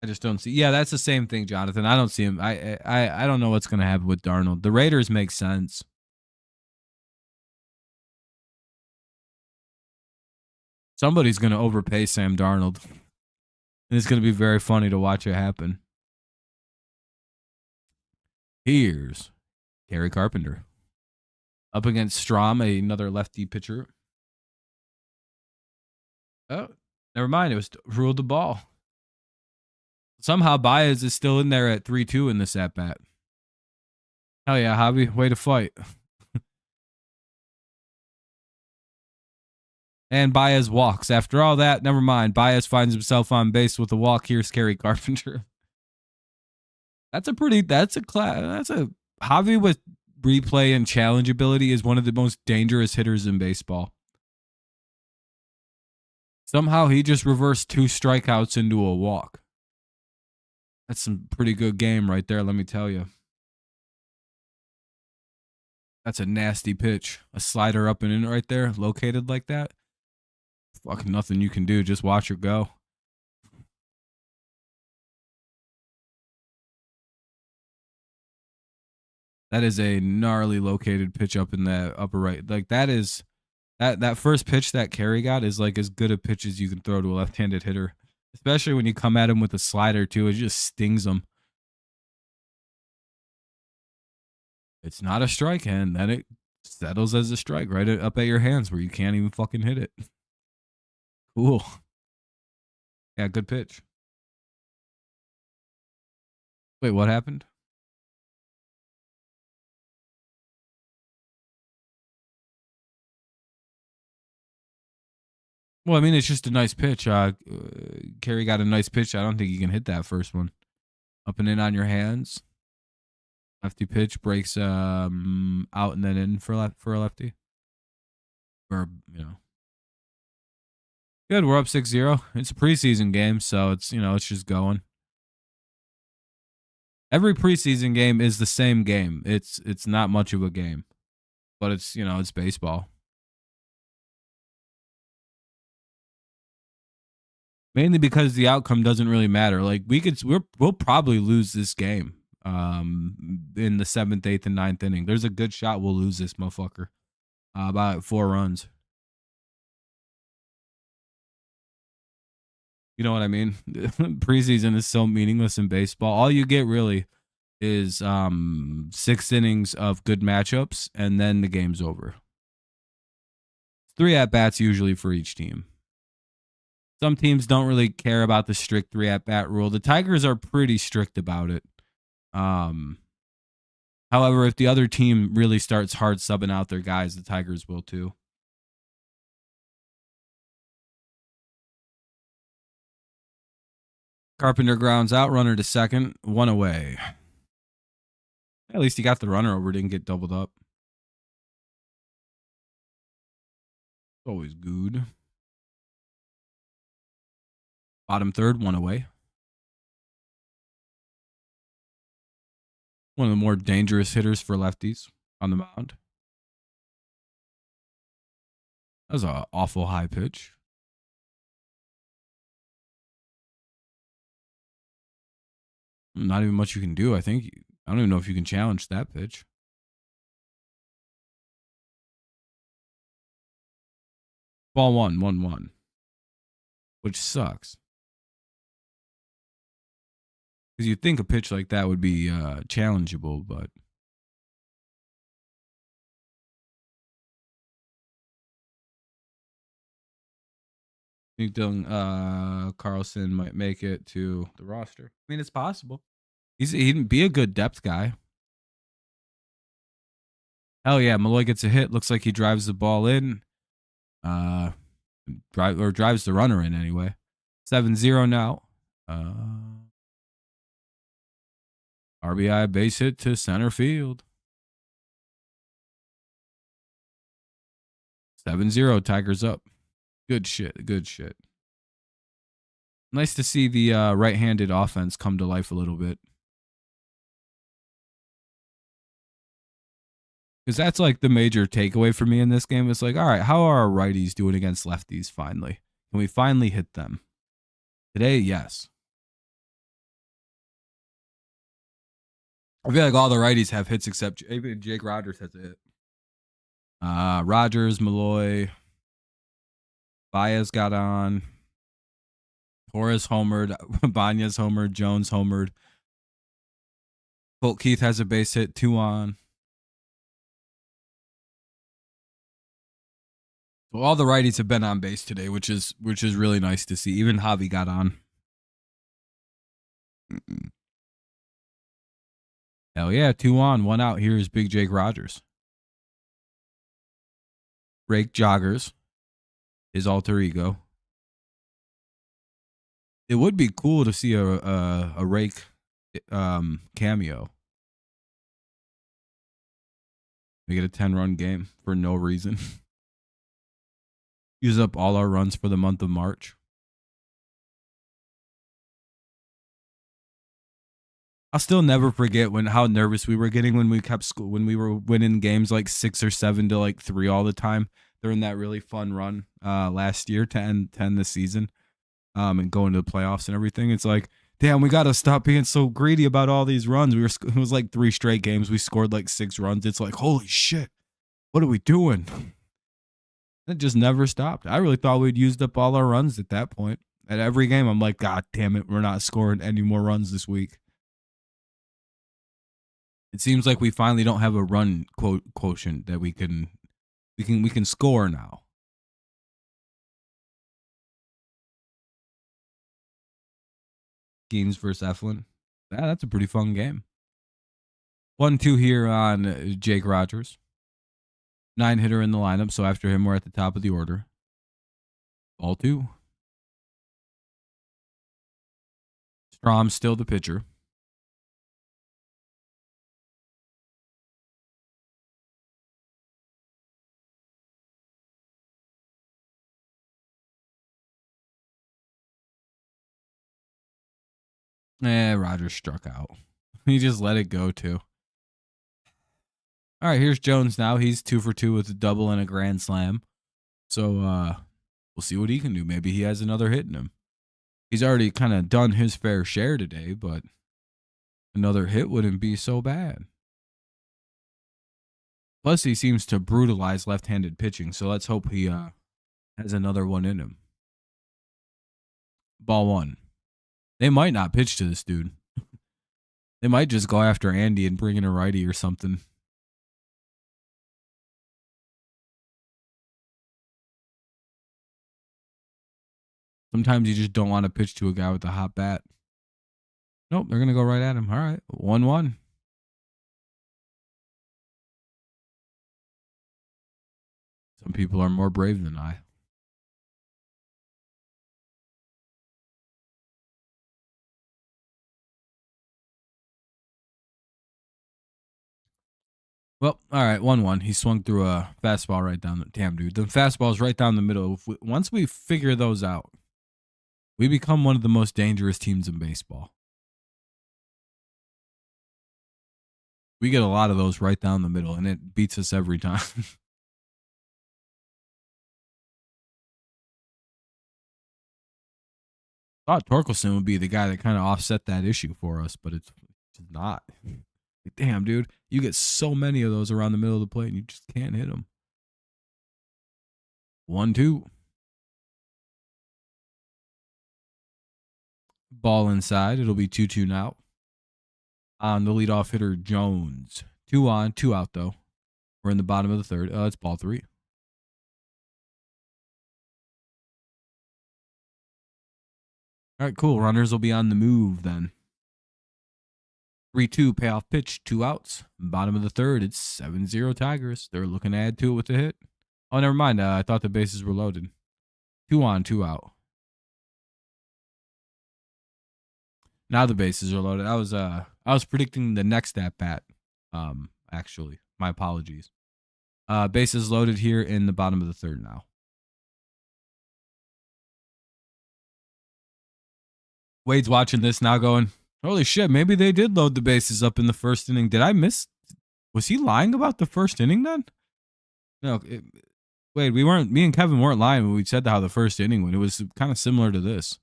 I just don't see. Yeah, that's the same thing, Jonathan. I don't see him. I don't know what's going to happen with Darnold. The Raiders make sense. Somebody's going to overpay Sam Darnold. And it's going to be very funny to watch it happen. Here's Gary Carpenter up against Strom, another lefty pitcher. Oh, never mind. It was ruled the ball. Somehow Baez is still in there at 3-2 in this at bat. Hell yeah, Javi. Way to fight. And Baez walks. After all that, never mind. Baez finds himself on base with a walk. Here's Kerry Carpenter. That's a Javi with replay and challenge ability is one of the most dangerous hitters in baseball. Somehow he just reversed 2 strikeouts into a walk. That's some pretty good game right there, let me tell you. That's a nasty pitch. A slider up and in right there, located like that. Fucking nothing you can do. Just watch her go. That is a gnarly located pitch up in the upper right. Like that first pitch that Kerry got is like as good a pitch as you can throw to a left-handed hitter. Especially when you come at him with a slider too. It just stings him. It's not a strike, and then it settles as a strike right up at your hands where you can't even fucking hit it. Cool. Yeah, good pitch. Wait, what happened? Well, I mean, it's just a nice pitch. Kerry got a nice pitch. I don't think you can hit that first one. Up and in on your hands. Lefty pitch breaks out and then in for a lefty. Or, Good, we're up 6-0. It's a preseason game, so it's just going. Every preseason game is the same game. It's not much of a game. But it's it's baseball. Mainly because the outcome doesn't really matter. Like we'll probably lose this game in the 7th, 8th, and 9th inning. There's a good shot we'll lose this motherfucker by 4 runs. You know what I mean? Preseason is so meaningless in baseball. All you get really is 6 innings of good matchups, and then the game's over. 3 at-bats usually for each team. Some teams don't really care about the strict 3 at-bat rule. The Tigers are pretty strict about it. However, if the other team really starts hard subbing out their guys, the Tigers will too. Carpenter grounds out, runner to second, 1 away. At least he got the runner over, didn't get doubled up. Always good. Bottom third, 1 away. One of the more dangerous hitters for lefties on the mound. That was an awful high pitch. Not even much you can do. I don't even know if you can challenge that pitch. Ball 1-1-1. Which sucks. Because you'd think a pitch like that would be challengeable, but I think Dylan Carlson might make it to the roster. I mean, it's possible. He'd be a good depth guy. Hell yeah, Malloy gets a hit. Looks like he drives the ball in. Drives the runner in anyway. 7-0 now. RBI base hit to center field. 7-0, Tigers up. Good shit. Good shit. Nice to see the right-handed offense come to life a little bit. Because that's like the major takeaway for me in this game. It's like, all right, how are our righties doing against lefties finally? Can we finally hit them? Today, yes. I feel like all the righties have hits except Jake Rogers has a hit. Rogers, Malloy, Baez got on. Torres homered. Banya's homered. Jones homered. Colt Keith has a base hit, 2 on. So all the righties have been on base today, which is really nice to see. Even Javi got on. Hell yeah, 2 on, 1 out. Here is Big Jake Rogers. Rake joggers, his alter ego. It would be cool to see a Rake cameo. We get a 10-run game for no reason. Use up all our runs for the month of March. I'll still never forget how nervous we were getting when we were winning games like 6 or 7 to like 3 all the time during that really fun run last year, 10 this season, and going to the playoffs and everything. It's like, damn, we got to stop being so greedy about all these runs. It was like 3 straight games we scored like 6 runs. It's like, holy shit, what are we doing? It just never stopped. I really thought we'd used up all our runs at that point. At every game, I'm like, God damn it, we're not scoring any more runs this week. It seems like we finally don't have a run quotient that we can score now. Gaines versus Eflin. Yeah, that's a pretty fun game. 1-2 here on Jake Rogers. 9-hitter in the lineup, so after him, we're at the top of the order. Ball 2. Strom's still the pitcher. Rogers struck out. He just let it go, too. All right, here's Jones now. He's 2 for 2 with a double and a grand slam. So we'll see what he can do. Maybe he has another hit in him. He's already kind of done his fair share today, but another hit wouldn't be so bad. Plus, he seems to brutalize left-handed pitching, so let's hope he has another one in him. Ball 1. They might not pitch to this dude. They might just go after Andy and bring in a righty or something. Sometimes you just don't want to pitch to a guy with a hot bat. Nope, they're going to go right at him. All right, 1-1. Some people are more brave than I. Well, all right, 1-1. He swung through a fastball right down the... Damn, dude. The fastball's right down the middle. Once we figure those out, we become one of the most dangerous teams in baseball. We get a lot of those right down the middle, and it beats us every time. Thought Torkelson would be the guy that kind of offset that issue for us, but it's not. Damn, dude. You get so many of those around the middle of the plate, and you just can't hit them. 1-2. Ball inside. It'll be 2-2 now. On the leadoff hitter, Jones. 2 on, 2 out, though. We're in the bottom of the third. It's ball 3. All right, cool. Runners will be on the move then. 3-2 payoff pitch, 2 outs. Bottom of the third, it's 7-0 Tigers. They're looking to add to it with a hit. Oh, never mind. I thought the bases were loaded. 2 on, 2 out. Now the bases are loaded. I was predicting the next at bat. Actually, my apologies. Bases loaded here in the bottom of the third now. Wade's watching this now going, holy shit, maybe they did load the bases up in the first inning. Did I miss? Was he lying about the first inning then? No, Wade, me and Kevin weren't lying when we said how the first inning went. It was kind of similar to this.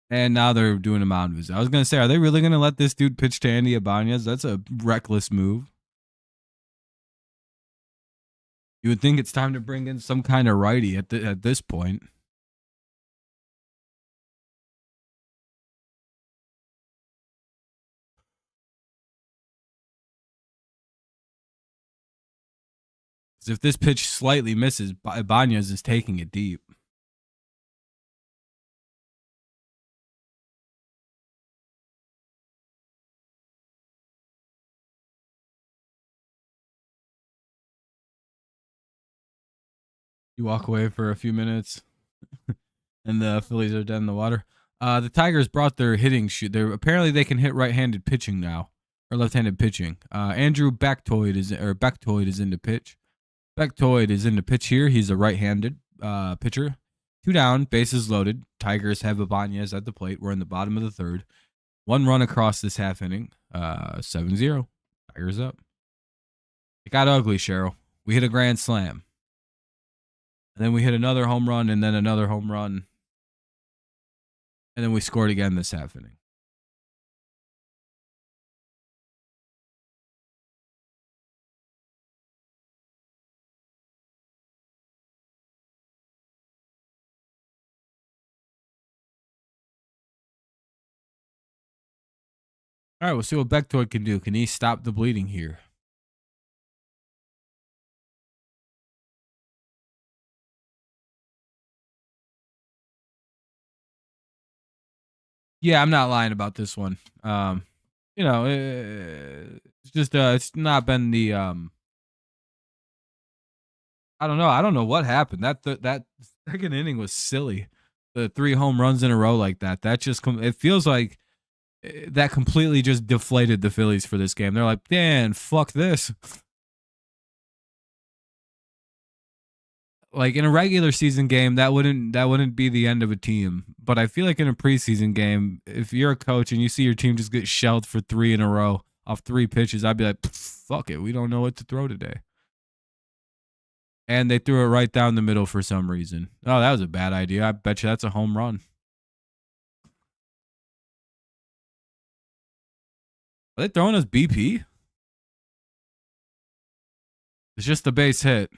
And now they're doing a mound visit. I was going to say, are they really going to let this dude pitch to Andy Ibanez? That's a reckless move. You would think it's time to bring in some kind of righty at this point. Because if this pitch slightly misses, Ibanez is taking it deep. You walk away for a few minutes, and the Phillies are dead in the water. The Tigers brought their hitting shoot. Apparently they can hit right-handed pitching now, or left-handed pitching. Andrew Bechtold is into pitch. Bechtold is into pitch here. He's a right-handed pitcher. 2 down, bases loaded. Tigers have Ibanez at the plate. We're in the bottom of the third. 1 run across this half inning. 7-0. Tigers up. It got ugly, Cheryl. We hit a grand slam. And then we hit another home run, and then another home run. And then we scored again this half inning. All right, we'll see what Bechtold can do. Can he stop the bleeding here? Yeah, I'm not lying about this one. It's just it's not been the I don't know. I don't know what happened. That second inning was silly. The 3 home runs in a row like that. That just it feels like that completely just deflated the Phillies for this game. They're like, "Man, fuck this." Like in a regular season game, that wouldn't be the end of a team. But I feel like in a preseason game, if you're a coach and you see your team just get shelled for 3 in a row off 3 pitches, I'd be like, "Fuck it, we don't know what to throw today." And they threw it right down the middle for some reason. Oh, that was a bad idea. I bet you that's a home run. Are they throwing us BP? It's just a base hit.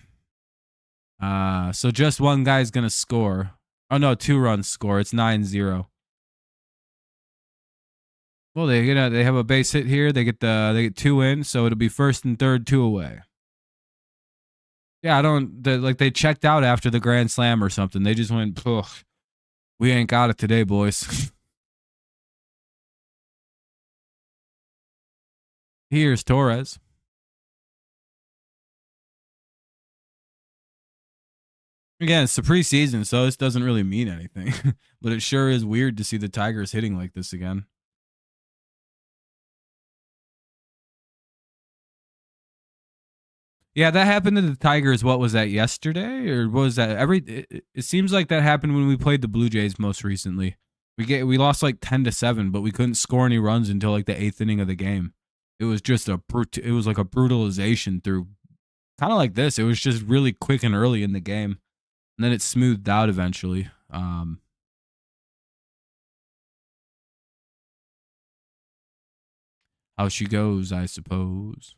So just one guy's gonna score. Oh no, 2 runs score. It's 9-0. Well, they have a base hit here. They get 2 in, so it'll be first and third, 2 away. Yeah, they checked out after the grand slam or something. They just went, we ain't got it today, boys. Here's Torres. Again, it's the preseason, so this doesn't really mean anything. But it sure is weird to see the Tigers hitting like this again. Yeah, that happened to the Tigers. What was that, yesterday? Or what was that? It seems like that happened when we played the Blue Jays most recently. We lost like 10-7, but we couldn't score any runs until like the 8th inning of the game. It was just it was like a brutalization through kind of like this. It was just really quick and early in the game. And then it smoothed out eventually. How she goes, I suppose.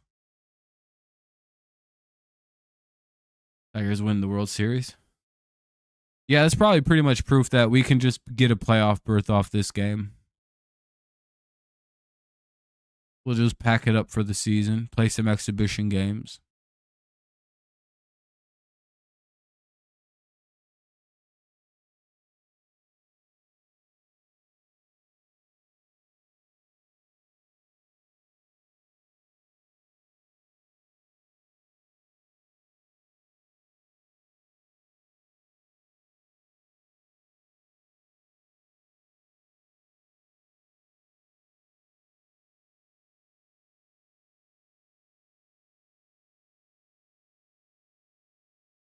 Tigers win the World Series. Yeah, that's probably pretty much proof that we can just get a playoff berth off this game. We'll just pack it up for the season, play some exhibition games.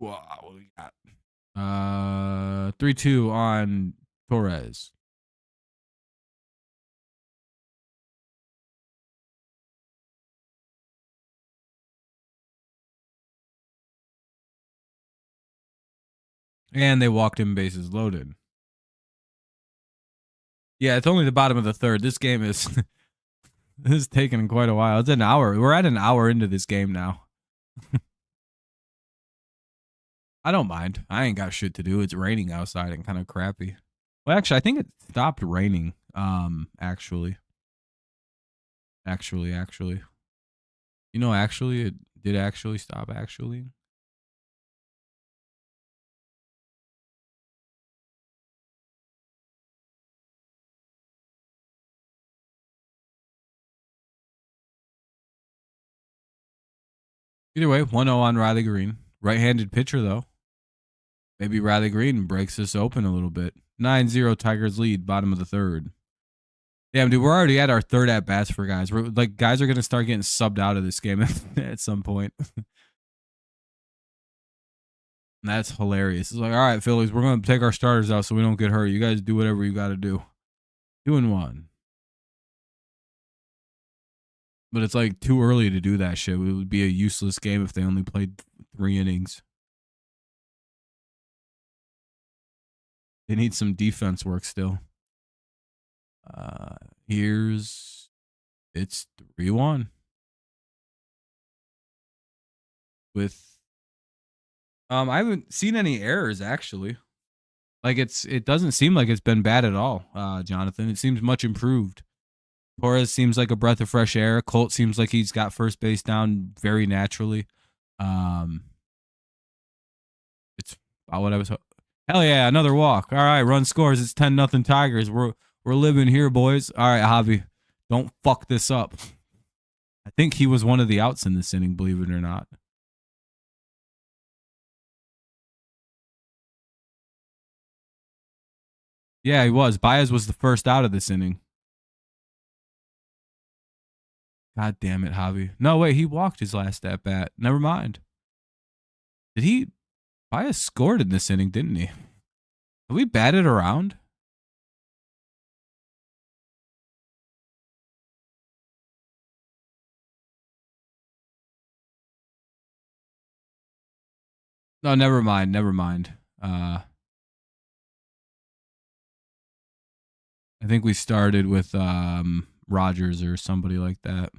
Wow, what do we got? 3-2 on Torres. And they walked him bases loaded. Yeah, it's only the bottom of the third. This game is this is taking quite a while. It's an hour. We're at an hour into this game now. I don't mind. I ain't got shit to do. It's raining outside and kind of crappy. Well, actually, I think it stopped raining. Actually. Actually. It did actually stop, actually. Either way, 1-0 on Riley Green. Right-handed pitcher, though. Maybe Riley Green breaks this open a little bit. 9-0 Tigers lead, bottom of the third. Damn, dude, we're already at our third at-bats for guys. We're like, guys are going to start getting subbed out of this game at some point. That's hilarious. It's like, all right, Phillies, we're going to take our starters out so we don't get hurt. You guys do whatever you got to do. 2-1. But it's like too early to do that shit. It would be a useless game if they only played 3 innings. They need some defense work still. It's 3-1 with I haven't seen any errors actually. Like it doesn't seem like it's been bad at all, Jonathan. It seems much improved. Torres seems like a breath of fresh air. Colt seems like he's got first base down very naturally. It's about what I was. Hell yeah, another walk. All right, run scores. It's 10-0 Tigers. We're living here, boys. All right, Javi, don't fuck this up. I think he was one of the outs in this inning, believe it or not. Yeah, he was. Baez was the first out of this inning. God damn it, Javi. No, wait, he walked his last at bat. Never mind. Did he? Baez scored in this inning, didn't he? Have we batted around? No, never mind. Never mind. I think we started with Rogers or somebody like that.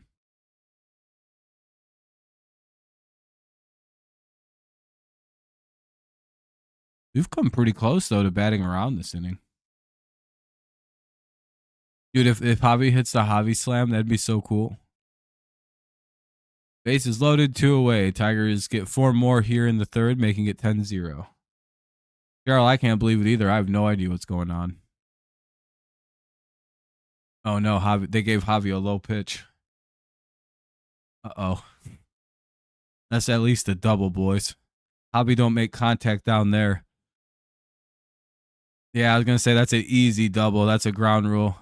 We've come pretty close though to batting around this inning. Dude, if Javi hits the Javi slam, that'd be so cool. Bases loaded, 2 away. Tigers get 4 more here in the third, making it 10-0. Carol, I can't believe it either. I have no idea what's going on. Oh no, Javi, they gave Javi a low pitch. Uh-oh. That's at least a double, boys. Javi don't make contact down there. Yeah, I was going to say that's an easy double. That's a ground rule.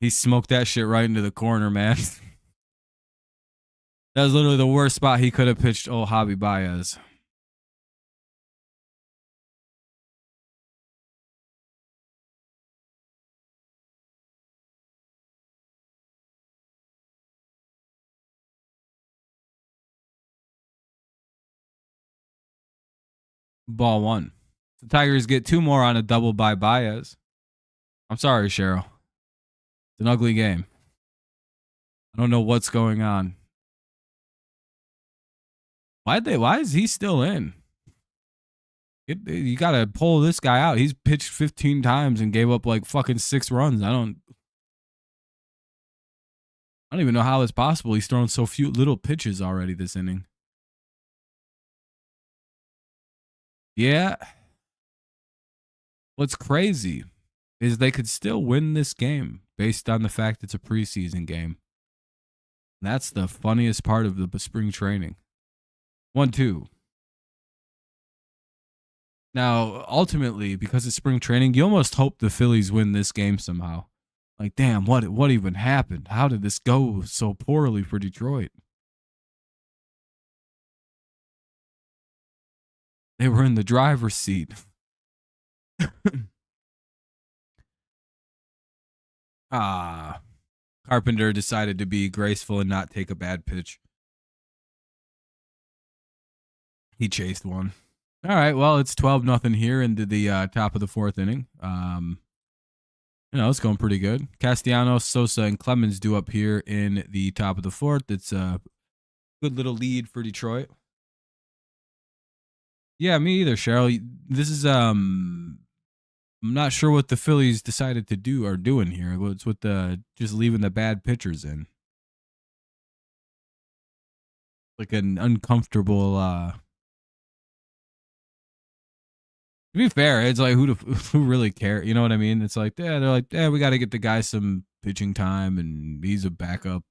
He smoked that shit right into the corner, man. That was literally the worst spot he could have pitched old Javi Baez. Ball 1. The Tigers get 2 more on a double by Baez. I'm sorry, Cheryl. It's an ugly game. I don't know what's going on. Why is he still in? You got to pull this guy out. He's pitched 15 times and gave up like fucking 6 runs. I don't even know how it's possible. He's thrown so few little pitches already this inning. Yeah. What's crazy is they could still win this game based on the fact it's a preseason game. That's the funniest part of the spring training. 1-2. Now, ultimately, because it's spring training, you almost hope the Phillies win this game somehow. Like, damn, what even happened? How did this go so poorly for Detroit? They were in the driver's seat. Carpenter decided to be graceful and not take a bad pitch. He chased one. All right, well, it's 12-0 here into the top of the 4th inning. It's going pretty good. Castellanos, Sosa, and Clemens due up here in the top of the 4th. It's a good little lead for Detroit. Yeah, me either, Cheryl. This is I'm not sure what the Phillies decided to do or doing here. What's with the just leaving the bad pitchers in? Like an uncomfortable to be fair, it's like who really care? You know what I mean? It's like, yeah, they're like, yeah, we got to get the guy some pitching time, and he's a backup.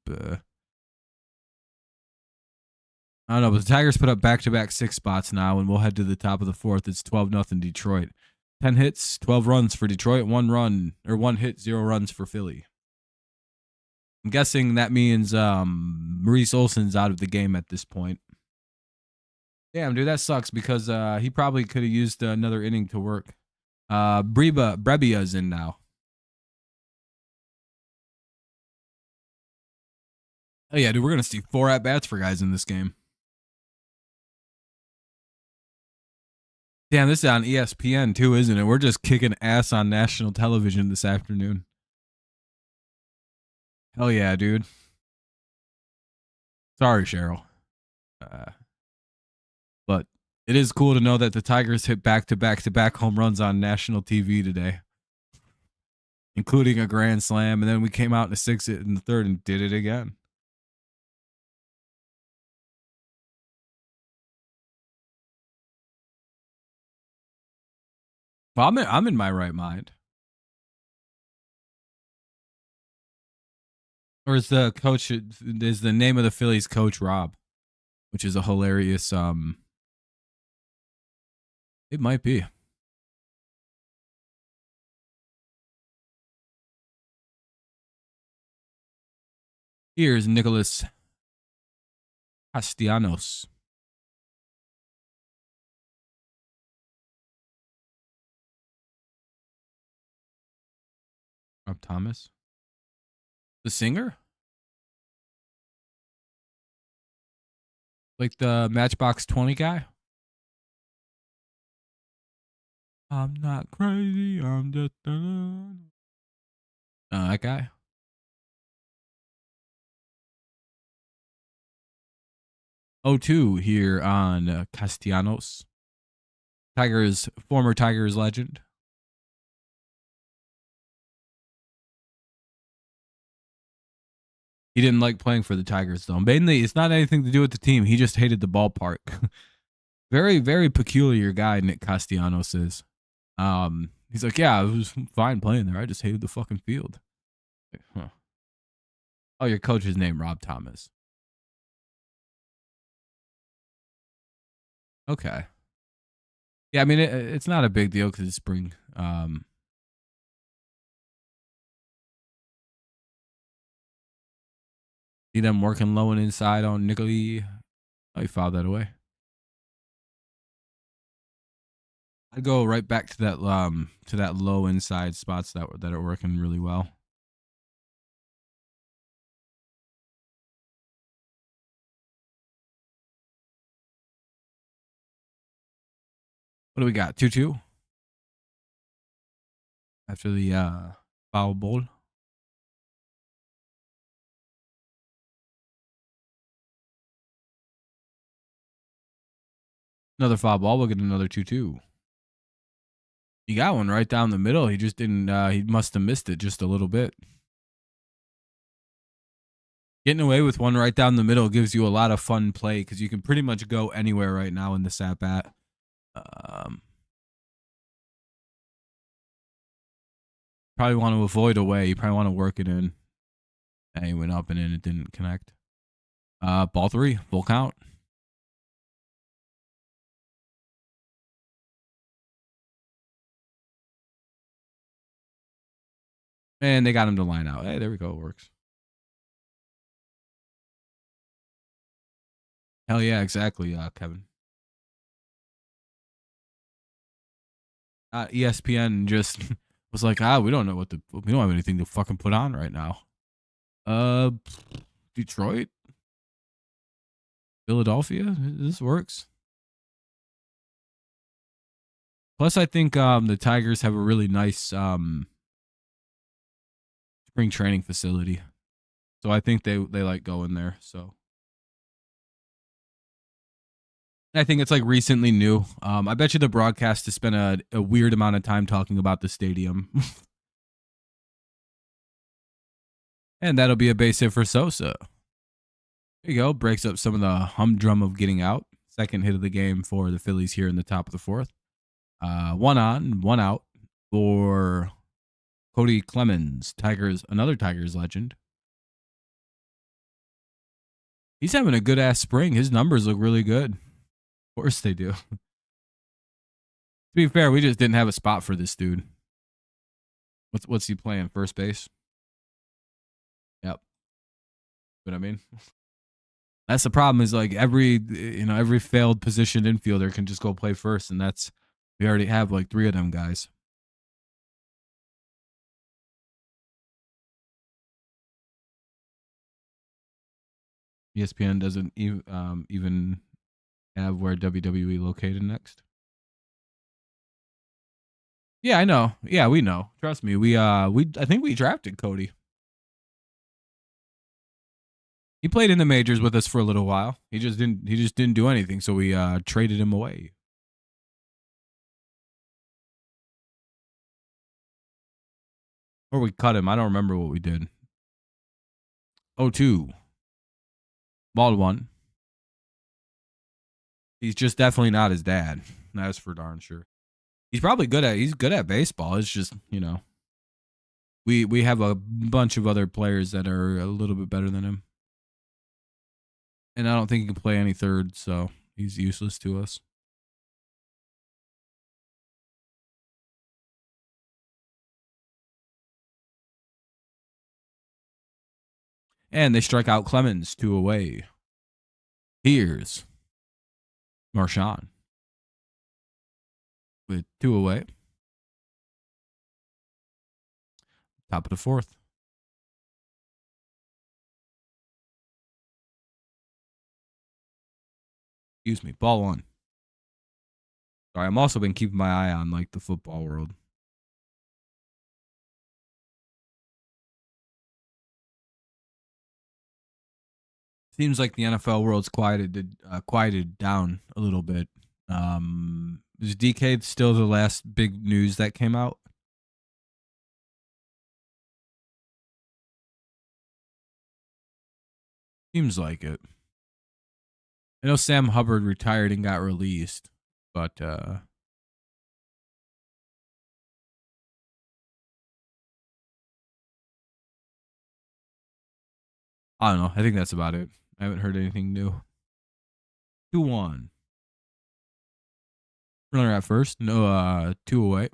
I don't know, but the Tigers put up back-to-back 6 spots now, and we'll head to the top of the fourth. It's 12-0 Detroit. 10 hits, 12 runs for Detroit, 1 hit, 0 runs for Philly. I'm guessing that means Maurice Olson's out of the game at this point. Damn, dude, that sucks because he probably could have used another inning to work. Brebbia's in now. Oh, yeah, dude, we're going to see 4 at-bats for guys in this game. Damn, this is on ESPN too, isn't it? We're just kicking ass on national television this afternoon. Hell yeah, dude. Sorry, Cheryl. But it is cool to know that the Tigers hit back-to-back home runs on national TV today, including a grand slam, and then we came out in the 6th in the 3rd and did it again. Well, I'm in my right mind. Or is the coach is the name of the Phillies coach Rob, which is a hilarious it might be. Here's Nicholas Castellanos. Rob Thomas. The singer? Like the Matchbox 20 guy? I'm not crazy, I'm just that guy. O2 here on Castellanos. Former Tigers legend. He didn't like playing for the Tigers, though. Mainly, it's not anything to do with the team. He just hated the ballpark. Very, very peculiar guy, Nick Castellanos is. He's like, yeah, it was fine playing there. I just hated the fucking field. Huh. Oh, your coach's name, Rob Thomas. Okay. Yeah, I mean, it's not a big deal because it's spring. See them working low and inside on Nicolai. Oh, you filed that away. I'd go right back to that low inside spots that are working really well. What do we got? 2-2 after the foul ball. Another foul ball. We'll get another 2-2. He got one right down the middle. He just didn't. He must have missed it just a little bit. Getting away with one right down the middle gives you a lot of fun play because you can pretty much go anywhere right now in this at bat. Probably want to avoid away. You probably want to work it in. And he went up and in. It didn't connect. Ball 3, full count. And they got him to line out. Hey, there we go. It works. Hell yeah, exactly, Kevin. ESPN just was like, we don't know we don't have anything to fucking put on right now. Detroit, Philadelphia, this works. Plus, I think the Tigers have a really nice spring training facility, so I think they like going there. So I think it's like recently new. I bet you the broadcast has spent a weird amount of time talking about the stadium. And that'll be a base hit for Sosa. There you go. Breaks up some of the humdrum of getting out. Second hit of the game for the Phillies here in the top of the 4th. 1 on, 1 out for Cody Clemens. Another Tigers legend. He's having a good ass spring. His numbers look really good. Of course they do. To be fair, we just didn't have a spot for this dude. What's he playing? First base? Yep. What I mean? That's the problem is like every failed position infielder can just go play first, and we already have like 3 of them guys. ESPN doesn't even have where WWE located next. Yeah, I know. Yeah, we know. Trust me. I think we drafted Cody. He played in the majors with us for a little while. He just didn't do anything, so we traded him away. Or we cut him. I don't remember what we did. 0-2. Bald one. He's just definitely not his dad. That's for darn sure. He's good at baseball. It's just, we have a bunch of other players that are a little bit better than him. And I don't think he can play any third, so he's useless to us. And they strike out Clemens 2 away. Here's Marchand with 2 away. Top of the 4th. Excuse me, ball 1. Sorry, I'm also been keeping my eye on like the football world. Seems like the NFL world's quieted down a little bit. Is DK still the last big news that came out? Seems like it. I know Sam Hubbard retired and got released, but I don't know. I think that's about it. I haven't heard anything new. 2-1. Runner at first. No, 2 away.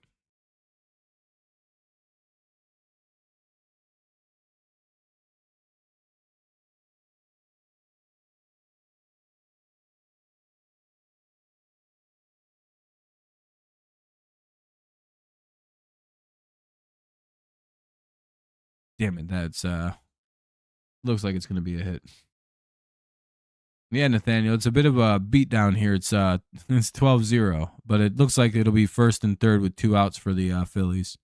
Damn it, that's looks like it's gonna be a hit. Yeah, Nathaniel, it's a bit of a beatdown here. It's 12-0, but it looks like it'll be first and third with 2 outs for the Phillies.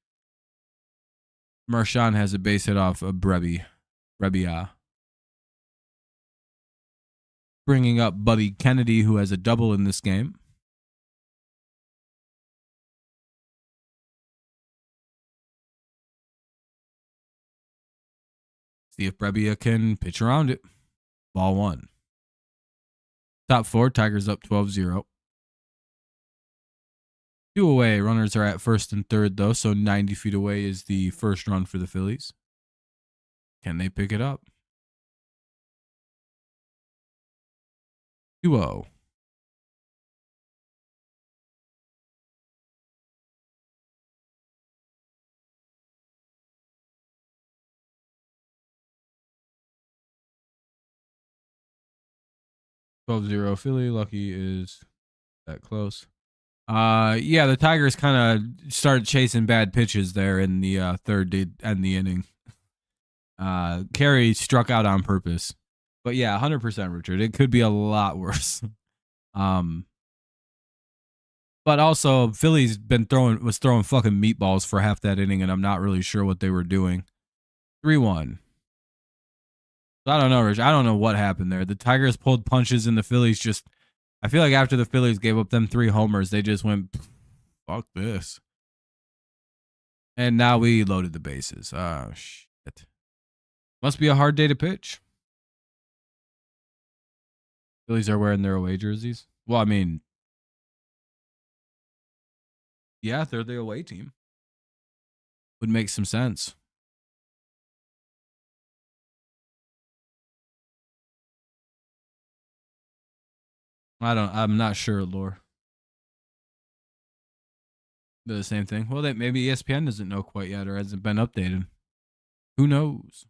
Marchand has a base hit off of Brebbia. Bringing up Buddy Kennedy, who has a double in this game. See if Brebbia can pitch around it. Ball 1. Top 4, Tigers up 12-0. 2 away. Runners are at first and third, though, so 90 feet away is the first run for the Phillies. Can they pick it up? 2-0. Philly. Lucky is that close. Yeah, the Tigers kind of started chasing bad pitches there in the third to end the inning. Carey struck out on purpose. But yeah, 100% Richard. It could be a lot worse. But also Phillies was throwing fucking meatballs for half that inning, and I'm not really sure what they were doing. 3-1. I don't know, Rich. I don't know what happened there. The Tigers pulled punches, and the Phillies just. I feel like after the Phillies gave up them 3 homers, they just went, fuck this. And now we loaded the bases. Oh, shit. Must be a hard day to pitch. Phillies are wearing their away jerseys. Well, I mean, yeah, they're the away team. Would make some sense. I'm not sure, Lore. The same thing. Well, that maybe ESPN doesn't know quite yet or hasn't been updated. Who knows?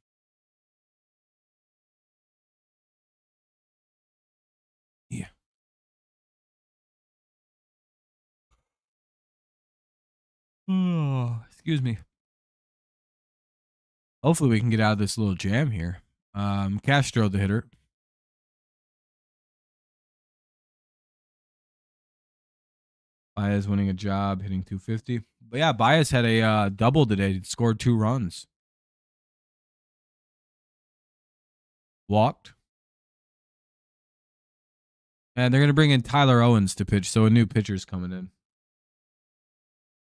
Yeah. Oh, excuse me. Hopefully we can get out of this little jam here. Castro, the hitter. Baez winning a job, hitting 250. But yeah, Baez had a double today. He scored 2 runs. Walked. And they're going to bring in Tyler Owens to pitch, so a new pitcher's coming in.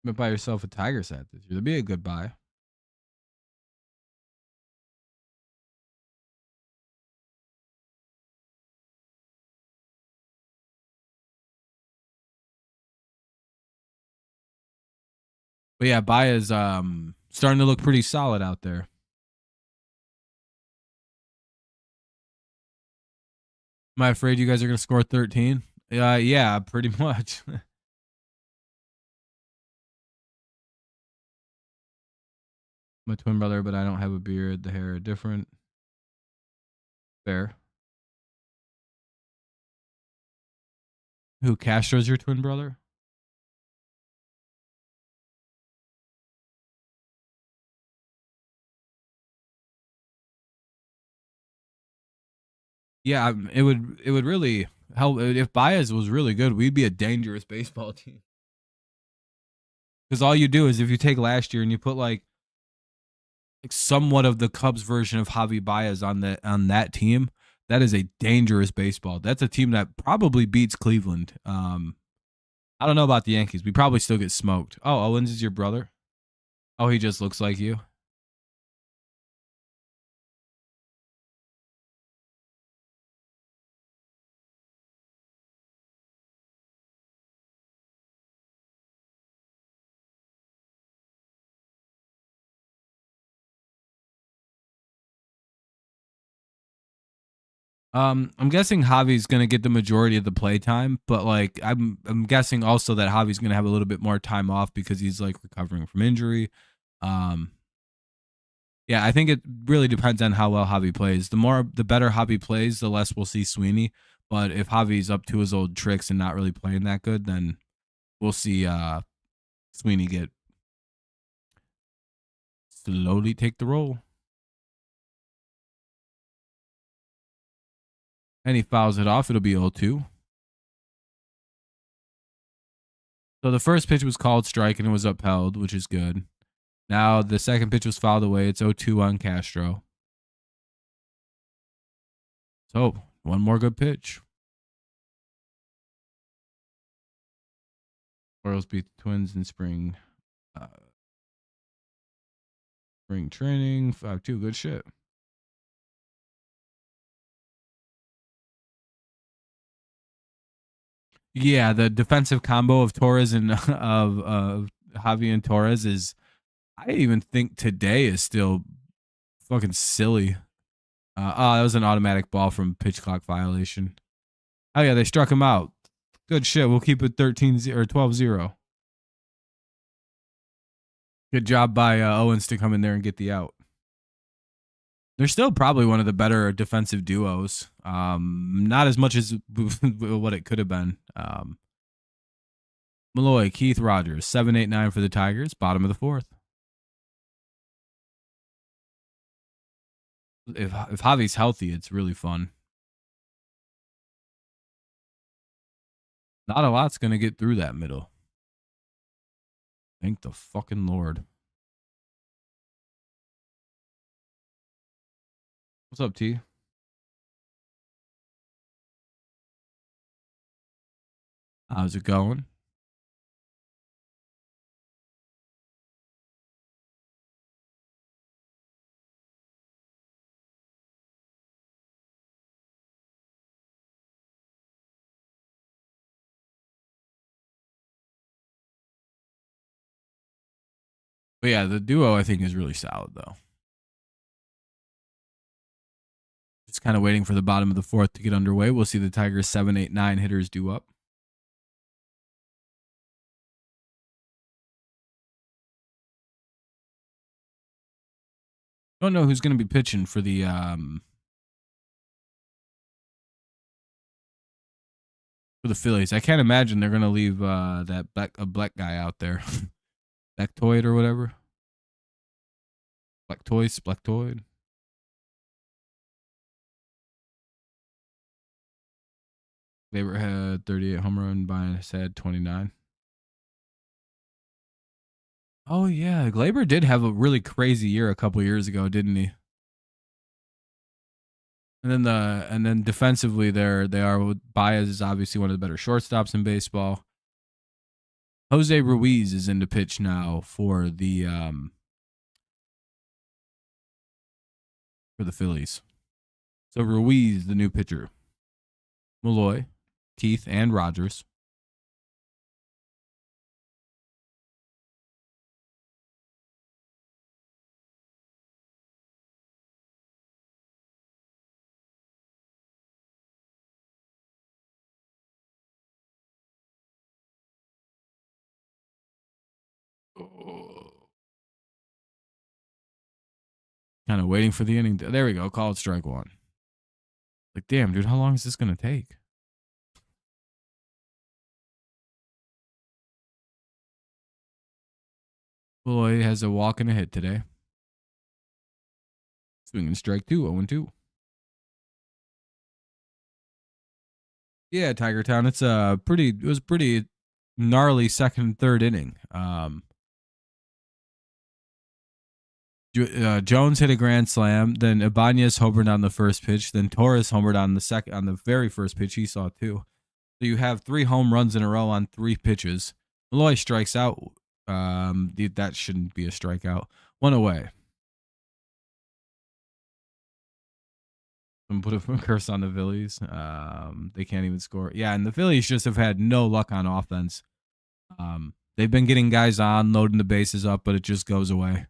You might buy yourself a Tigers hat this year. That'd be a good buy. But yeah, Baez starting to look pretty solid out there. Am I afraid you guys are going to score 13? Yeah, pretty much. My twin brother, but I don't have a beard. The hair are different. Fair. Who, Castro's your twin brother? Yeah, it would really help if Baez was really good. We'd be a dangerous baseball team. Because all you do is if you take last year and you put like somewhat of the Cubs version of Javi Baez on that team, that is a dangerous baseball. That's a team that probably beats Cleveland. I don't know about the Yankees. We probably still get smoked. Oh, Owens is your brother? Oh, he just looks like you. I'm guessing Javi's gonna get the majority of the play time, but like I'm guessing also that Javi's gonna have a little bit more time off because he's like recovering from injury. Um, yeah, I think it really depends on how well Javi plays. The better Javi plays, the less we'll see Sweeney. But if Javi's up to his old tricks and not really playing that good, then we'll see Sweeney get slowly take the role. And he fouls it off, it'll be 0-2. So the first pitch was called strike and it was upheld, which is good. Now the second pitch was fouled away. It's 0-2 on Castro. So one more good pitch. Orioles beat the Twins in spring training. 5-2. Good shit. Yeah, the defensive combo of Torres and of Javi and Torres is, I even think today is still fucking silly. That was an automatic ball from pitch clock violation. Oh yeah, they struck him out. Good shit. We'll keep it 13-0 or 12-0. Good job by Owens to come in there and get the out. They're still probably one of the better defensive duos. Not as much as what it could have been. Malloy, Keith, Rogers, 7-8-9 for the Tigers. Bottom of the fourth. If Javi's healthy, it's really fun. Not a lot's gonna get through that middle. Thank the fucking Lord. What's up, T? How's it going? But yeah, the duo I think is really solid though. Just Kind of waiting for the bottom of the fourth to get underway. We'll see the Tigers 7, 8, 9 hitters due up. Don't know who's going to be pitching for the Phillies. I can't imagine they're going to leave that black guy out there. Blacktoid or whatever. Blacktoid. Gleyber had 38 home run. Bias had 29. Oh yeah, Gleyber did have a really crazy year a couple years ago, didn't he? And then defensively they are. Baez is obviously one of the better shortstops in baseball. Jose Ruiz is in the pitch now for the Phillies. So Ruiz, the new pitcher. Malloy, Keith, and Rogers. Kind of waiting for the inning. There we go. Called strike one. Like, damn, dude, how long is this going to take? Malloy has a walk and a hit today. Swinging strike 2, 0-2. Yeah, Tiger Town. It was pretty gnarly second and third inning. Jones hit a grand slam. Then Ibanez homered on the first pitch. Then Torres homered on the very first pitch. He saw 2. So you have 3 home runs in a row on 3 pitches. Malloy strikes out. That shouldn't be a strikeout. 1 away. And put a curse on the Phillies. They can't even score. Yeah, and the Phillies just have had no luck on offense. They've been getting guys on, loading the bases up, but it just goes away.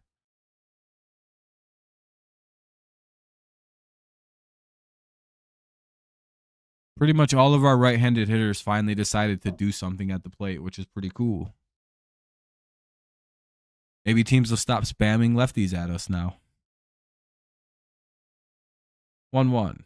Pretty much all of our right-handed hitters finally decided to do something at the plate, which is pretty cool. Maybe teams will stop spamming lefties at us now. 1-1.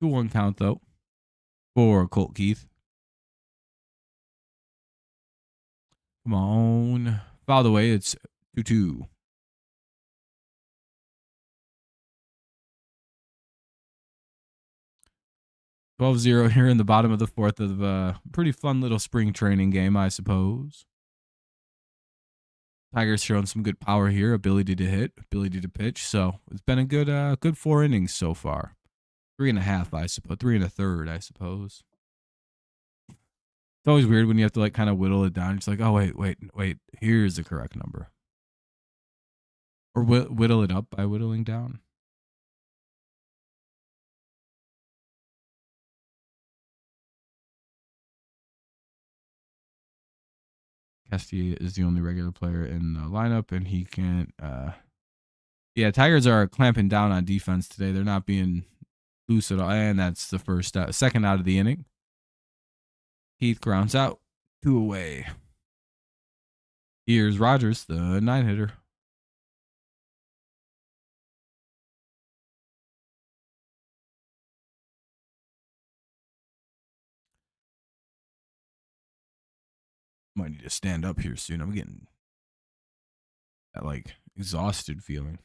Two 1 count though for Colt Keith. Come on. By the way, it's 2-2. 12-0 here in the bottom of the fourth of a pretty fun little spring training game, I suppose. Tigers showing some good power here, ability to hit, ability to pitch. So it's been a good 4 innings so far. 3.5, I suppose. 3 1/3, I suppose. It's always weird when you have to like kind of whittle it down. It's like, oh wait. Here's the correct number. Or whittle it up by whittling down. Castillo is the only regular player in the lineup, and he can't. Yeah, Tigers are clamping down on defense today. They're not being loose at all, and that's the second out of the inning. Heath grounds out, 2 away. Here's Rogers, the 9-hitter. Might need to stand up here soon. I'm getting that like exhausted feeling.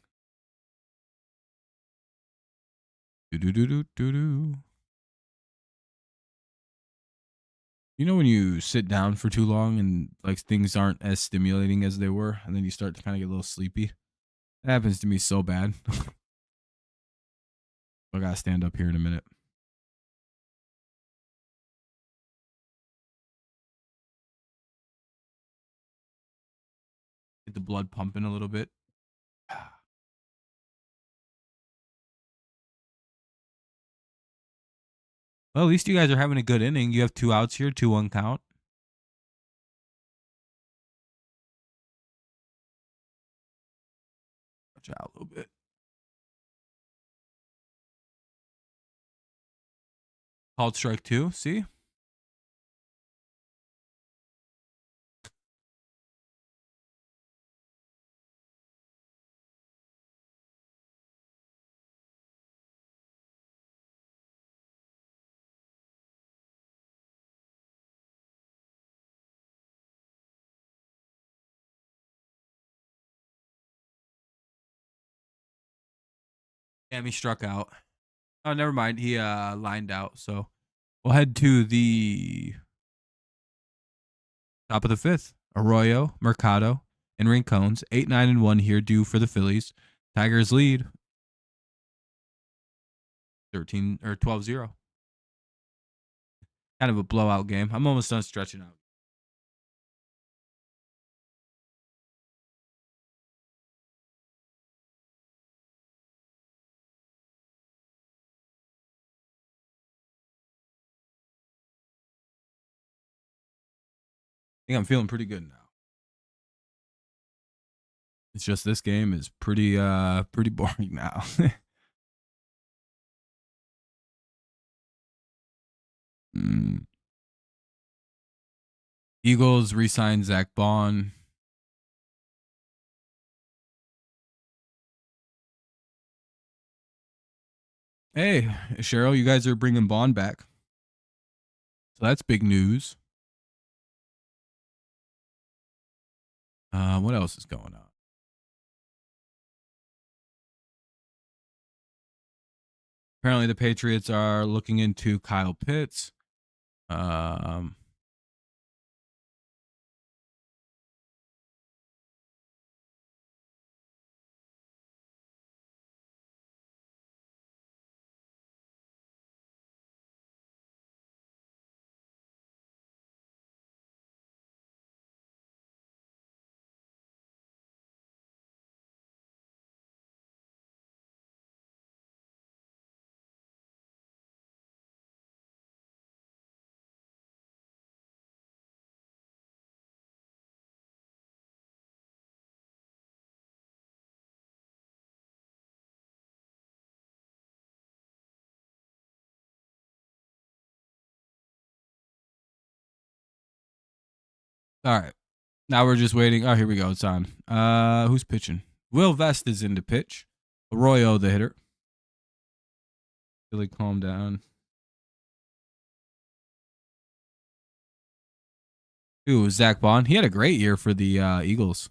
Do. You know when you sit down for too long and like things aren't as stimulating as they were, and then you start to kind of get a little sleepy? That happens to me so bad. I gotta stand up here in a minute. Get the blood pumping a little bit. Well, at least you guys are having a good inning. You have 2 outs here, 2-1 count. Watch out a little bit. Called strike 2. See? Damn, he struck out. Oh, never mind. He lined out. So we'll head to the top of the 5th. Arroyo, Mercado, and Rincones. 8, 9, and 1 here due for the Phillies. Tigers lead 13 or 12-0. Kind of a blowout game. I'm almost done stretching out. I think I'm feeling pretty good now. It's just this game is pretty boring now. Eagles re-signed Zach Bond. Hey, Cheryl, you guys are bringing Bond back. So that's big news. What else is going on? Apparently, the Patriots are looking into Kyle Pitts. All right. Now we're just waiting. Oh, here we go. It's on. Who's pitching? Will Vest is in to pitch. Arroyo, the hitter. Really calm down. Ooh, Zach Bond. He had a great year for the Eagles.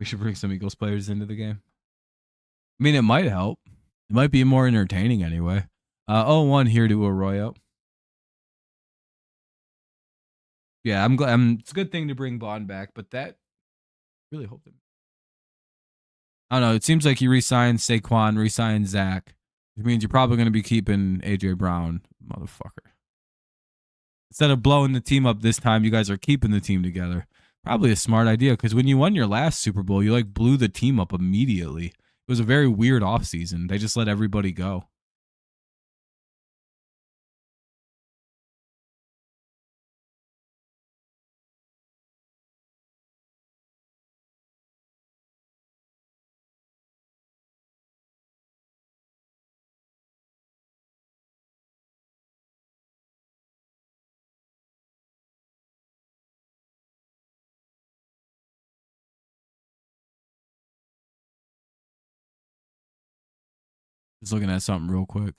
We should bring some Eagles players into the game. I mean, it might help. It might be more entertaining anyway. 0-1 here to Arroyo. Yeah, I'm glad. It's a good thing to bring Bond back, but that really hope that. I don't know. It seems like you re-signed Saquon, re-signed Zach, which means you're probably going to be keeping AJ Brown, motherfucker. Instead of blowing the team up this time, you guys are keeping the team together. Probably a smart idea because when you won your last Super Bowl, you like blew the team up immediately. It was a very weird offseason. They just let everybody go. Just looking at something real quick.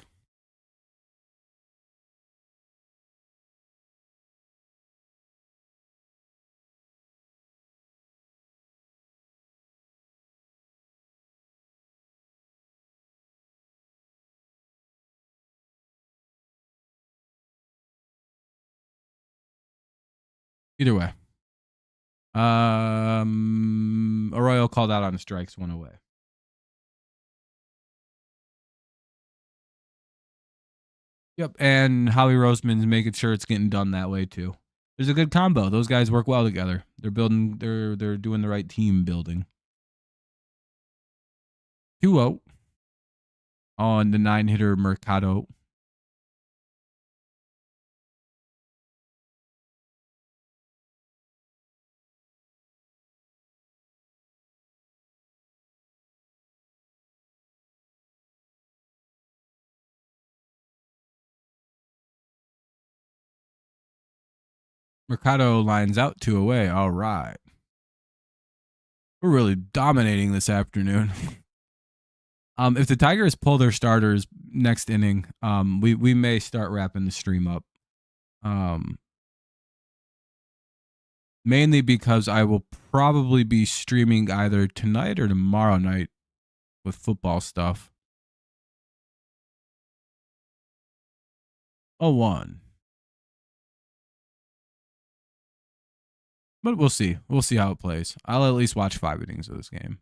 Either way. Arroyo called out on the strikes, 1 away. Yep, and Howie Roseman's making sure it's getting done that way too. There's a good combo. Those guys work well together. They're building. They're doing the right team building. 2-0 on the 9-hitter Mercado. Mercado lines out 2 away. All right. We're really dominating this afternoon. If the Tigers pull their starters next inning, we may start wrapping the stream up. Mainly because I will probably be streaming either tonight or tomorrow night with football stuff. 0-1. But we'll see. We'll see how it plays. I'll at least watch 5 innings of this game.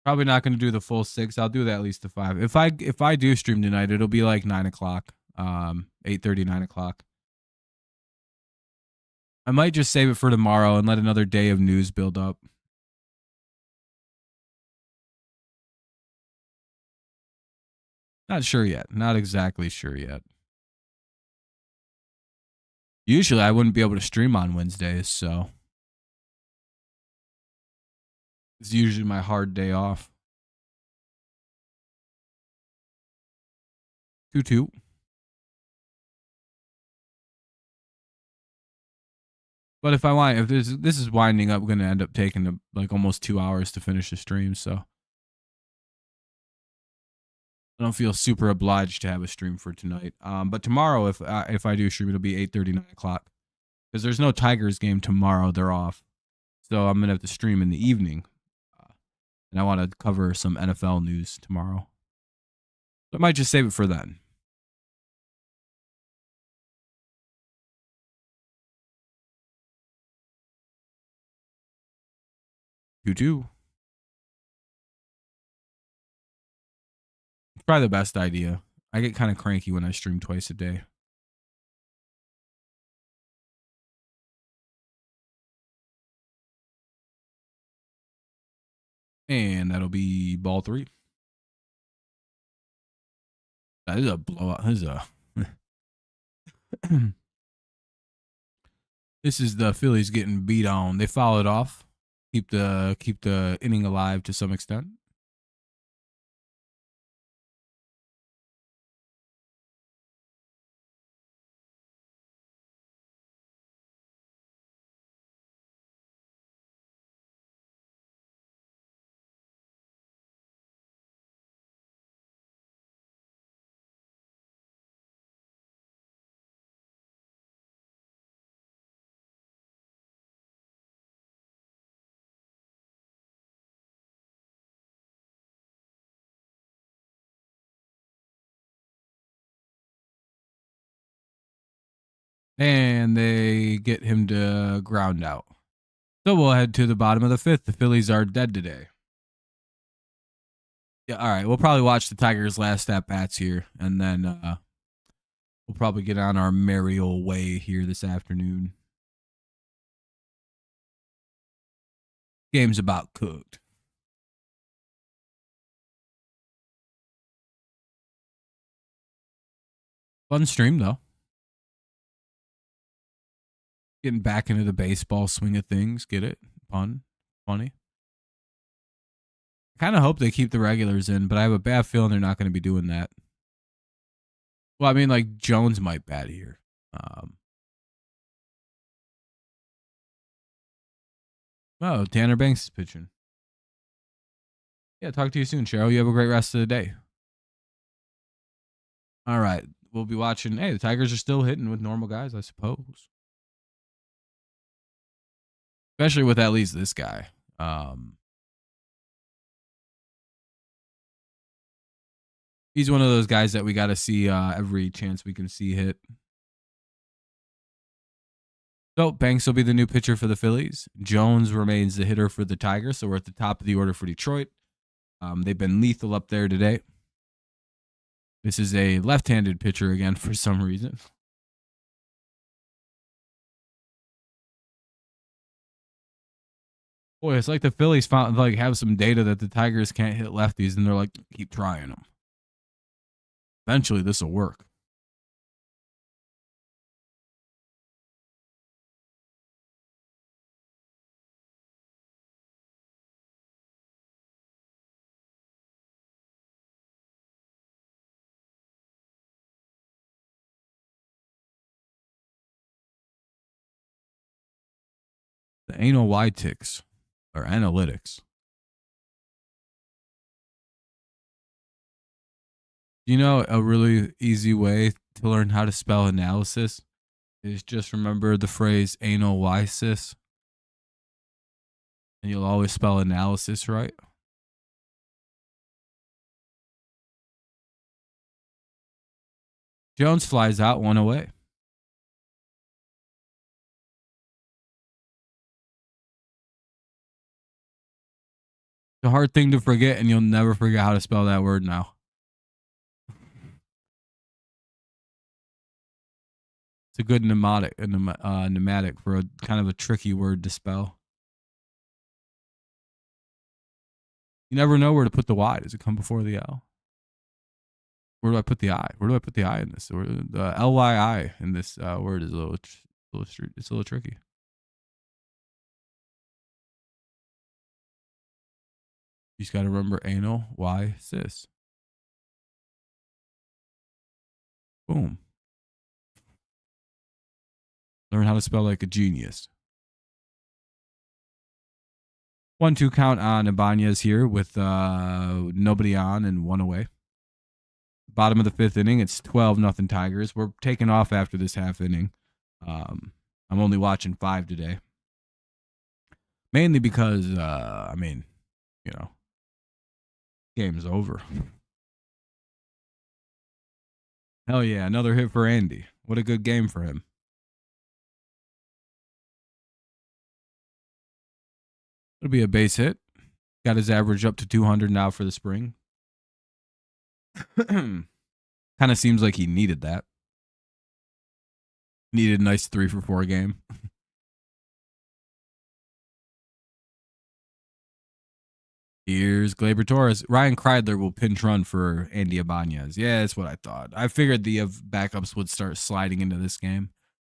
Probably not going to do the full 6. I'll do at least the 5. If I do stream tonight, it'll be like 9 o'clock, 8:30, 9 o'clock. I might just save it for tomorrow and let another day of news build up. Not sure yet. Not exactly sure yet. Usually I wouldn't be able to stream on Wednesdays, so it's usually my hard day off. 2-2. But if this is winding up, going to end up taking like almost 2 hours to finish the stream, so I don't feel super obliged to have a stream for tonight. But tomorrow, if I do stream, it'll be 8:30, 9 o'clock, because there's no Tigers game tomorrow. They're off, so I'm gonna have to stream in the evening, and I want to cover some NFL news tomorrow. So I might just save it for then. 2-2. It's probably the best idea. I get kind of cranky when I stream twice a day. And that'll be ball 3. That is a blowout. This is the Phillies getting beat on. They foul it off. Keep the inning alive to some extent. And they get him to ground out. So we'll head to the bottom of the 5th. The Phillies are dead today. Yeah, all right. We'll probably watch the Tigers' last at-bats here, and then we'll probably get on our merry old way here this afternoon. Game's about cooked. Fun stream, though. Getting back into the baseball swing of things. Get it? Fun. Funny. I kind of hope they keep the regulars in, but I have a bad feeling they're not going to be doing that. Well, I mean, like, Jones might bat here. Oh, Tanner Banks is pitching. Yeah, talk to you soon, Cheryl. You have a great rest of the day. All right. We'll be watching. Hey, the Tigers are still hitting with normal guys, I suppose. Especially with at least this guy. He's one of those guys that we got to see every chance we can see hit. So Banks will be the new pitcher for the Phillies. Jones remains the hitter for the Tigers. So we're at the top of the order for Detroit. They've been lethal up there today. This is a left-handed pitcher again for some reason. Boy, it's like the Phillies found have some data that the Tigers can't hit lefties, and they're like, keep trying them. Eventually, this will work. The anal Y ticks or analytics. You know, a really easy way to learn how to spell analysis is just remember the phrase anal Y cis, and you'll always spell analysis right. Jones flies out, one away. It's a hard thing to forget, and you'll never forget how to spell that word now. It's a good pneumatic for a kind of a tricky word to spell. You never know where to put the Y. Does it come before the L? Where do I put the I? Where do I put the I in this? The LYI in this word is it's a little tricky. You just got to remember anal Y cis. Boom. Learn how to spell like a genius. 1-2 count on Ibanez here with nobody on and one away. Bottom of the fifth inning, it's 12-0 Tigers. We're taking off after this half inning. I'm only watching 5 today. Mainly because, game's over. Hell yeah, another hit for Andy. What a good game for him. It'll be a base hit. Got his average up to 200 now for the spring. Kind of seems like he needed that. Needed a nice 3-for-4 game. Here's Gleyber Torres. Ryan Kreidler will pinch run for Andy Ibanez. Yeah, that's what I thought. I figured the backups would start sliding into this game.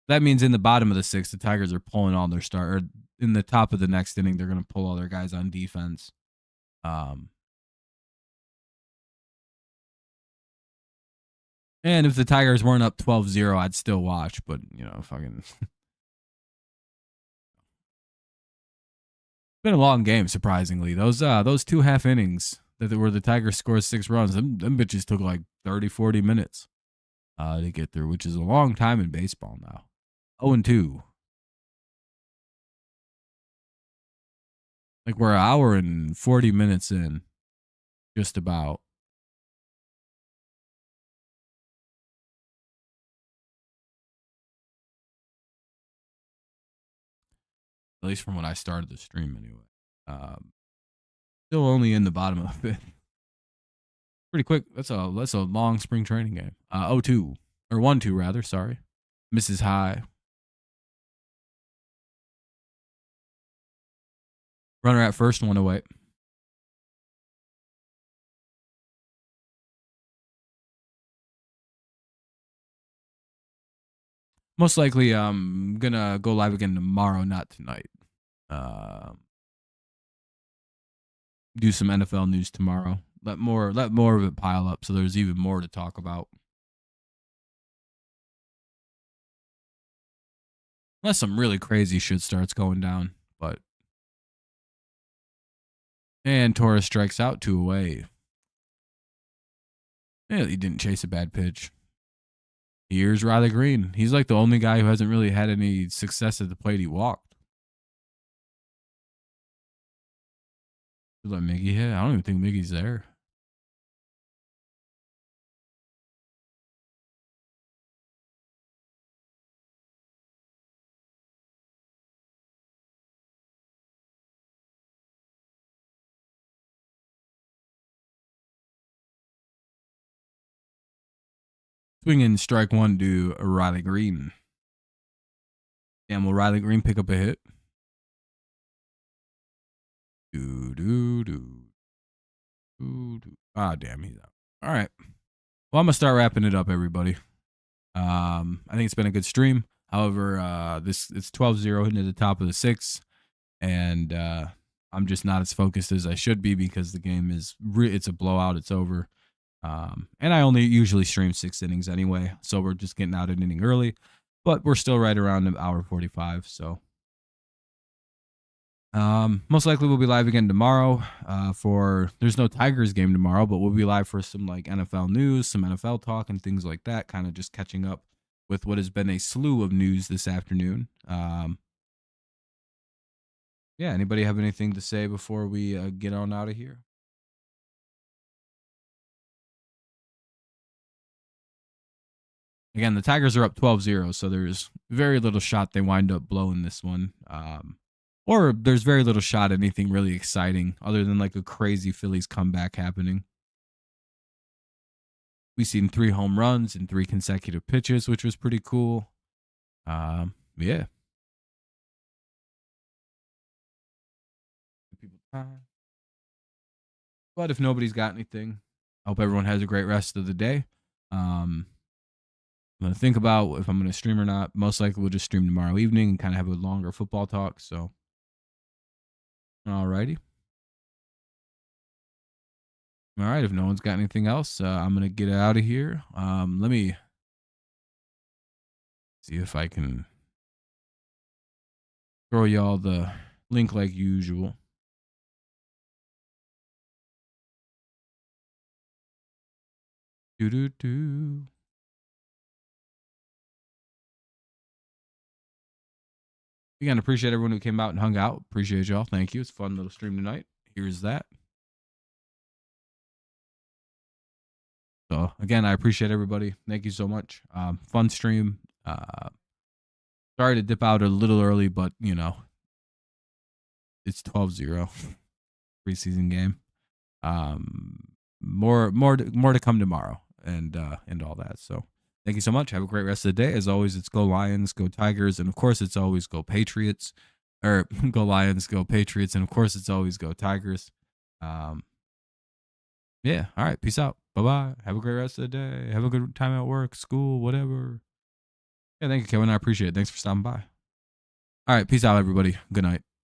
That means in the bottom of the sixth, the Tigers are pulling all their or in the top of the next inning, they're going to pull all their guys on defense. And if the Tigers weren't up 12-0, I'd still watch, but fucking been a long game, surprisingly. Those 2 half innings where the Tigers scored 6 runs, them bitches took like 30-40 minutes to get through, which is a long time in baseball now. 0-2. Like we're an hour and 40 minutes in, just about. At least from when I started the stream, anyway. Still only in the bottom of the fifth. Pretty quick. That's a long spring training game. 0-2 or 1-2 rather. Sorry, misses high. Runner at first, one away. Most likely, I'm gonna go live again tomorrow, not tonight. Do some NFL news tomorrow. Let more of it pile up, so there's even more to talk about. Unless some really crazy shit starts going down, but. And Torres strikes out, 2 away. Yeah, he didn't chase a bad pitch. Here's Riley Green. He's like the only guy who hasn't really had any success at the plate. He walked. Let Miggy hit. I don't even think Miggy's there. Swinging strike one to Riley Green. And will Riley Green pick up a hit? Ah, damn, he's out. All right. Well, I'm gonna start wrapping it up, everybody. I think it's been a good stream. However, it's 12-0 into the top of the sixth, and I'm just not as focused as I should be because the game is it's a blowout. It's over. And I only usually stream 6 innings anyway, so we're just getting out an inning early, but we're still right around an hour 45. So, most likely we'll be live again tomorrow. There's no Tigers game tomorrow, but we'll be live for some like NFL news, some NFL talk, and things like that. Kind of just catching up with what has been a slew of news this afternoon. Yeah. Anybody have anything to say before we get on out of here? Again, the Tigers are up 12-0, so there's very little shot they wind up blowing this one. Or there's very little shot at anything really exciting other than like a crazy Phillies comeback happening. We've seen 3 home runs in 3 consecutive pitches, which was pretty cool. Yeah. But if nobody's got anything, I hope everyone has a great rest of the day. I'm going to think about if I'm going to stream or not. Most likely we'll just stream tomorrow evening and kind of have a longer football talk. So, alrighty. All right. If no one's got anything else, I'm going to get out of here. Let me see if I can throw y'all the link like usual. Again, appreciate everyone who came out and hung out. Appreciate y'all. Thank you. It's a fun little stream tonight. Here's that. So again, I appreciate everybody. Thank you so much. Fun stream. Sorry to dip out a little early, but you know, it's 12-0 preseason game. More to come tomorrow and all that. So thank you so much. Have a great rest of the day. As always, it's go Lions, go Tigers, and of course it's always go Patriots. Or go Lions, go Patriots, and of course it's always go Tigers. Yeah. All right. Peace out. Bye-bye. Have a great rest of the day. Have a good time at work, school, whatever. Yeah, thank you, Kevin. I appreciate it. Thanks for stopping by. All right. Peace out, everybody. Good night.